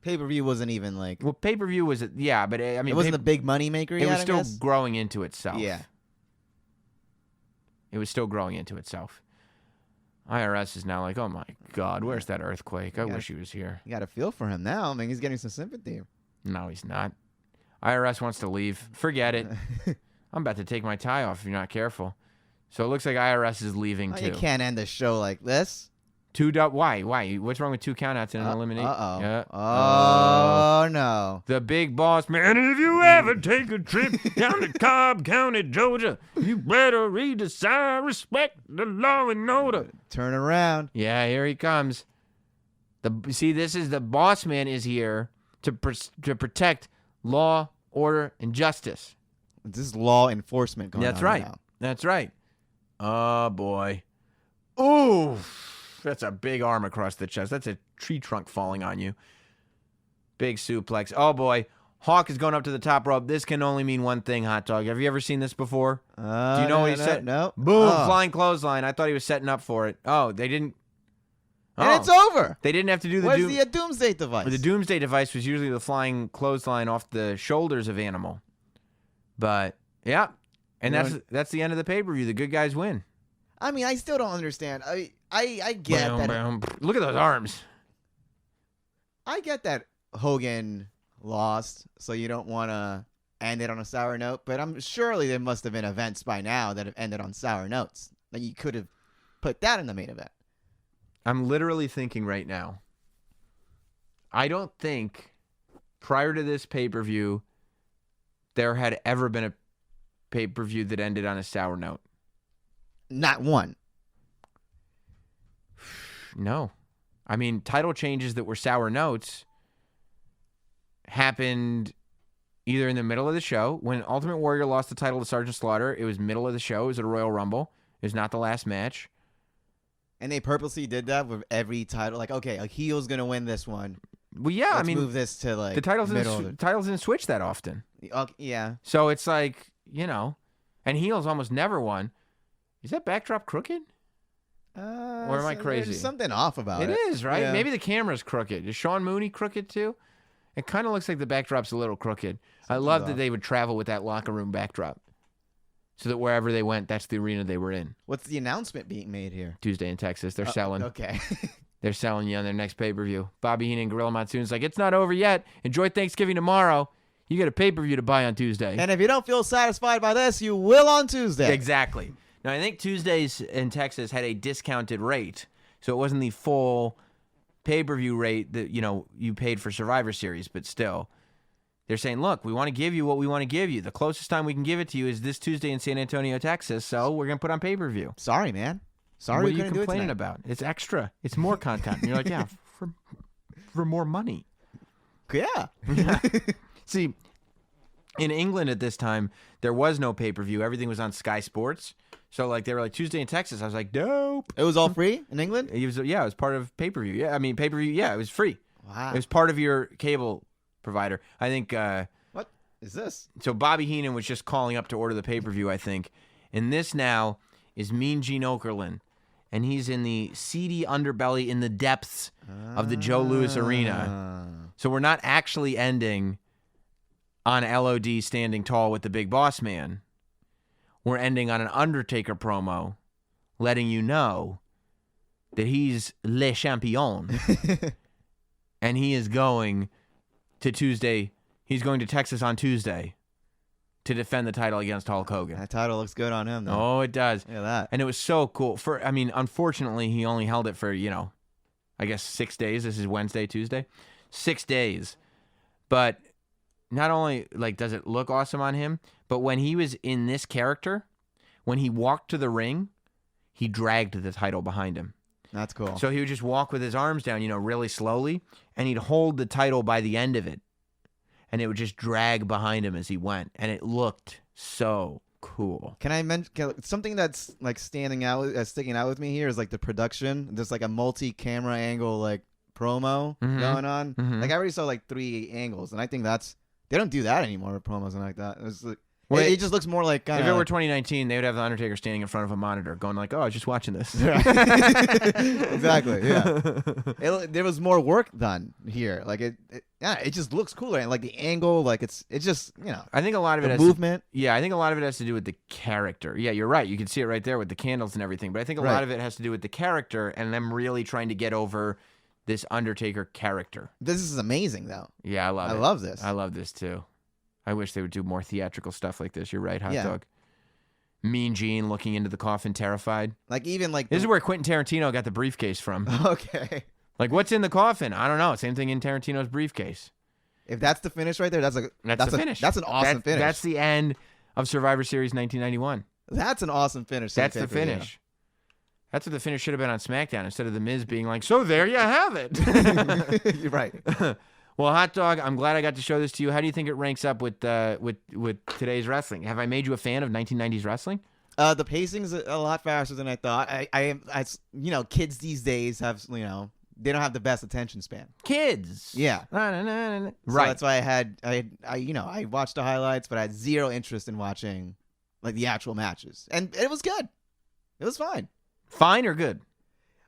Pay-per-view wasn't even like... Well, pay-per-view was, but I mean... It wasn't a big money maker yet, It was I still guess? growing into itself. Yeah. It was still growing into itself. IRS is now like, oh my God, where's that earthquake? I wish he was here. You got a feel for him now. I mean, he's getting some sympathy. No, he's not. IRS wants to leave. Forget it. I'm about to take my tie off if you're not careful. So it looks like IRS is leaving too. You can't end the show like this. Why? What's wrong with 2 countouts and an elimination? Uh-oh. Yeah. Oh, no. The big boss man. If you ever take a trip down to Cobb County, Georgia, you better read the sign, respect the law and order. Turn around. Yeah, here he comes. This is the boss man is here to protect law, order, and justice. This is law enforcement going on. That's right. Now. That's right. Oh, boy. Ooh. That's a big arm across the chest. That's a tree trunk falling on you. Big suplex. Oh, boy. Hawk is going up to the top rope. This can only mean one thing, Hot Dog. Have you ever seen this before? Do you know what he said? No. Boom, flying clothesline. I thought he was setting up for it. Oh, they didn't. And it's over. They didn't have to do the Where's the Doomsday device? The Doomsday device was usually the flying clothesline off the shoulders of Animal. But, yeah. And that's the end of the pay-per-view. The good guys win. I mean, I still don't understand. I get that. Look at those arms. I get that Hogan lost, so you don't want to end it on a sour note. But surely there must have been events by now that have ended on sour notes. Like you could have put that in the main event. I'm literally thinking right now. I don't think prior to this pay-per-view there had ever been a pay-per-view that ended on a sour note. Not one. No. I mean, title changes that were sour notes happened either in the middle of the show. When Ultimate Warrior lost the title to Sergeant Slaughter, it was middle of the show. It was at a Royal Rumble. It was not the last match. And they purposely did that with every title. Like, okay, a heel's going to win this one. Well, yeah, Let's move this to like the titles didn't switch that often. Yeah. So it's like, and heels almost never won. Is that backdrop crooked? Or am I crazy? There's something off about it. It is, right? Yeah. Maybe the camera's crooked. Is Sean Mooney crooked too? It kind of looks like the backdrop's a little crooked. I love that they would travel with that locker room backdrop. So that wherever they went, that's the arena they were in. What's the announcement being made here? Tuesday in Texas. They're selling. Okay. They're selling you on their next pay-per-view. Bobby Heenan and Gorilla Monsoon's like, it's not over yet. Enjoy Thanksgiving tomorrow. You get a pay-per-view to buy on Tuesday. And if you don't feel satisfied by this, you will on Tuesday. Exactly. Now, I think Tuesdays in Texas had a discounted rate. So it wasn't the full pay-per-view rate that, you paid for Survivor Series, but still. They're saying, look, we want to give you what we want to give you. The closest time we can give it to you is this Tuesday in San Antonio, Texas, so we're going to put on pay-per-view. Sorry, man. Sorry, what we are you couldn't do it complaining tonight. about? It's extra. It's more content. And you're like, yeah, for more money. Yeah. See, in England at this time, there was no pay-per-view. Everything was on Sky Sports. So, they were like, Tuesday in Texas. I was like, dope. It was all free in England? It was part of pay-per-view. Yeah, I mean, pay-per-view, yeah, it was free. Wow. It was part of your cable provider. I think... What is this? So Bobby Heenan was just calling up to order the pay-per-view, I think. And this now is Mean Gene Okerlund. And he's in the seedy underbelly in the depths of the Joe Louis Arena. So we're not actually ending on LOD standing tall with the big boss man. We're ending on an Undertaker promo letting you know that he's Le Champion. And he is going to Tuesday. He's going to Texas on Tuesday to defend the title against Hulk Hogan. That title looks good on him, though. Oh, it does. Look at that. And it was so cool. Unfortunately, he only held it for, I guess 6 days. This is Wednesday, Tuesday. 6 days. But not only, does it look awesome on him, but when he was in this character, when he walked to the ring, he dragged the title behind him. That's cool. So he would just walk with his arms down, really slowly, and he'd hold the title by the end of it. And it would just drag behind him as he went. And it looked so cool. Can I mention something that's sticking out with me here is the production. There's a multi-camera angle promo going on. Mm-hmm. I already saw 3 angles, and I think they don't do that anymore with promos and like that. It was it just looks more like if it were 2019, they would have the Undertaker standing in front of a monitor, going oh, I was just watching this. Exactly. Yeah. There was more work done here. It just looks cooler, and the angle, it's just I think a lot of it has movement. I think a lot of it has to do with the character. Yeah, you're right. You can see it right there with the candles and everything. But I think a lot of it has to do with the character and them really trying to get over this Undertaker character. This is amazing, though. Yeah, I love this. I love this too. I wish they would do more theatrical stuff like this. You're right, Hot Dog. Mean Gene looking into the coffin, terrified. This is where Quentin Tarantino got the briefcase from. Okay. What's in the coffin? I don't know. Same thing in Tarantino's briefcase. If that's the finish right there, that's the finish. That's an awesome finish. That's the end of Survivor Series 1991. That's an awesome finish. That's the finish. That's what the finish should have been on SmackDown instead of The Miz being so there you have it. You're right. Well, Hot Dog, I'm glad I got to show this to you. How do you think it ranks up with today's wrestling? Have I made you a fan of 1990s wrestling? The pacing's a lot faster than I thought. I kids these days have, they don't have the best attention span. Kids. Yeah. Right. So that's why I watched the highlights, but I had zero interest in watching the actual matches. And it was good. It was fine. Fine or good?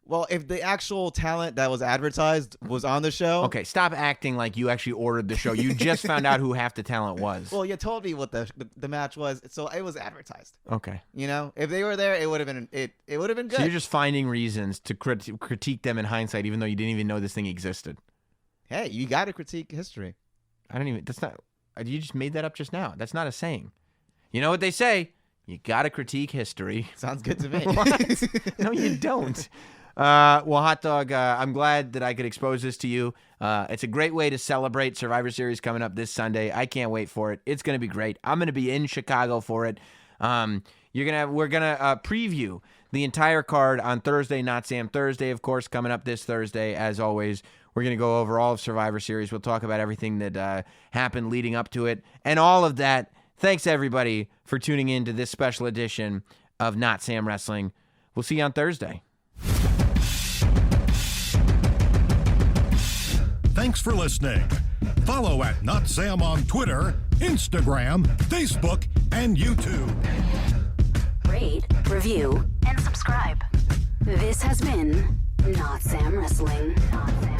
Well, if the actual talent that was advertised was on the show... Okay, stop acting like you actually ordered the show. You just found out who half the talent was. Well, you told me what the match was, so it was advertised. Okay. If they were there, it would have been it would have been good. So you're just finding reasons to critique them in hindsight, even though you didn't even know this thing existed. Hey, you got to critique history. That's not... You just made that up just now. That's not a saying. You know what they say? You got to critique history. Sounds good to me. What? No, you don't. Well, Hot Dog, I'm glad that I could expose this to you. It's a great way to celebrate Survivor Series coming up this Sunday. I can't wait for it. It's going to be great. I'm going to be in Chicago for it. We're gonna preview the entire card on Thursday, Notsam Thursday, of course, coming up this Thursday. As always, we're gonna go over all of Survivor Series. We'll talk about everything that happened leading up to it and all of that. Thanks everybody for tuning in to this special edition of Notsam Wrestling. We'll see you on Thursday. Thanks for listening. Follow at Notsam on Twitter, Instagram, Facebook, and YouTube. Rate rate, review, and subscribe. This has been Not Sam Wrestling. Not Sam.